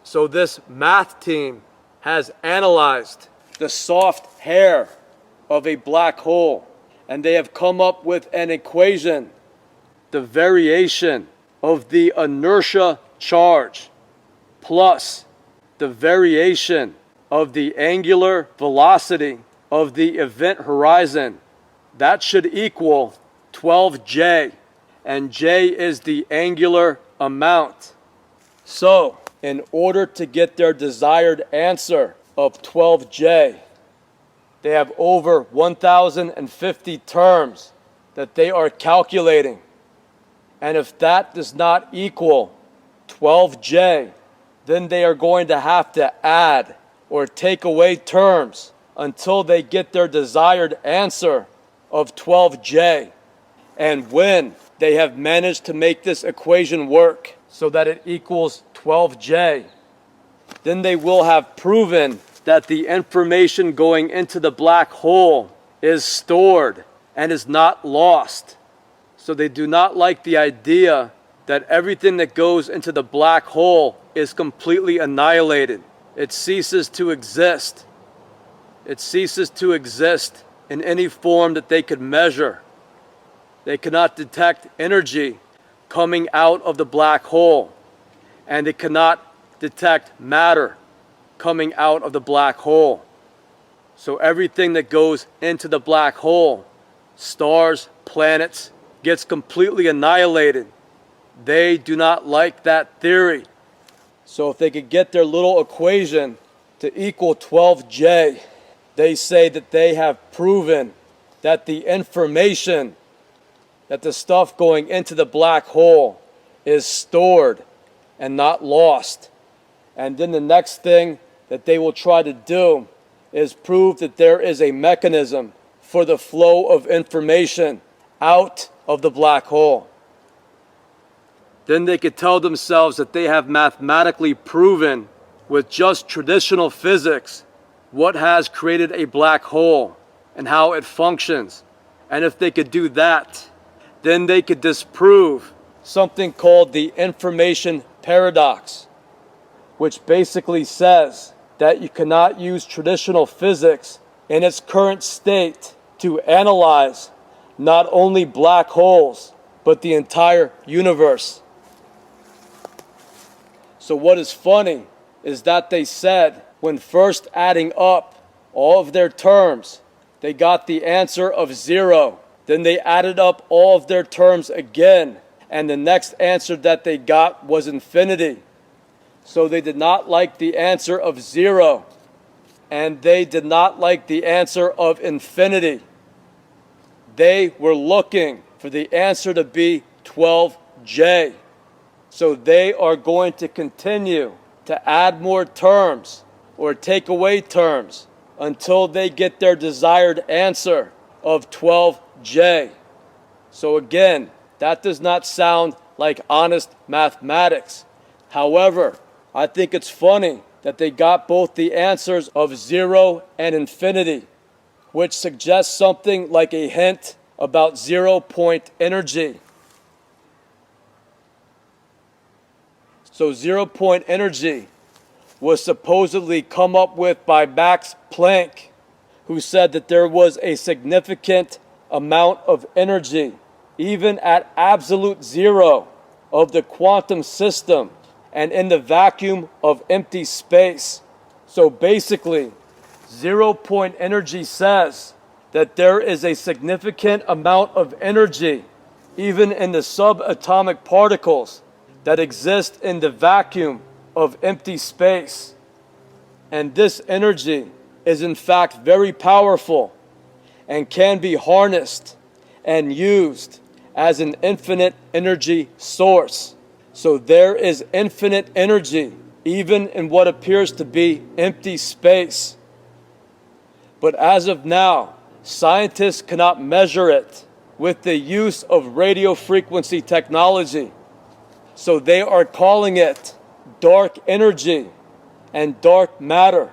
A: So this math team has analyzed the soft hair of a black hole, and they have come up with an equation, the variation of the inertia charge plus the variation of the angular velocity of the event horizon. That should equal 12J, and J is the angular amount. So, in order to get their desired answer of 12J, they have over 1,050 terms that they are calculating. And if that does not equal 12J, then they are going to have to add or take away terms until they get their desired answer of 12J. And when they have managed to make this equation work so that it equals 12J, then they will have proven that the information going into the black hole is stored and is not lost. So they do not like the idea that everything that goes into the black hole is completely annihilated. It ceases to exist. it ceases to exist in any form that they could measure. They cannot detect energy coming out of the black hole, and they cannot detect matter coming out of the black hole. So everything that goes into the black hole, stars, planets, gets completely annihilated. They do not like that theory. So if they could get their little equation to equal 12J, they say that they have proven that the information, that the stuff going into the black hole is stored and not lost. And then the next thing that they will try to do is prove that there is a mechanism for the flow of information out of the black hole. Then they could tell themselves that they have mathematically proven with just traditional physics what has created a black hole and how it functions. And if they could do that, then they could disprove something called the information paradox, which basically says that you cannot use traditional physics in its current state to analyze not only black holes, but the entire universe. So what is funny is that they said when first adding up all of their terms, they got the answer of 0. Then they added up all of their terms again, and the next answer that they got was infinity. So they did not like the answer of 0, and they did not like the answer of infinity. They were looking for the answer to be 12J. So they are going to continue to add more terms or take away terms until they get their desired answer of 12J. So again, that does not sound like honest mathematics. However, I think it's funny that they got both the answers of 0 and infinity, which suggests something like a hint about 0-point energy. So 0-point energy was supposedly come up with by Max Planck, who said that there was a significant amount of energy, even at absolute 0 of the quantum system and in the vacuum of empty space. So basically, 0-point energy says that there is a significant amount of energy, even in the subatomic particles that exist in the vacuum of empty space. And this energy is in fact very powerful and can be harnessed and used as an infinite energy source. So there is infinite energy even in what appears to be empty space. But as of now, scientists cannot measure it with the use of radio frequency technology. So they are calling it dark energy and dark matter.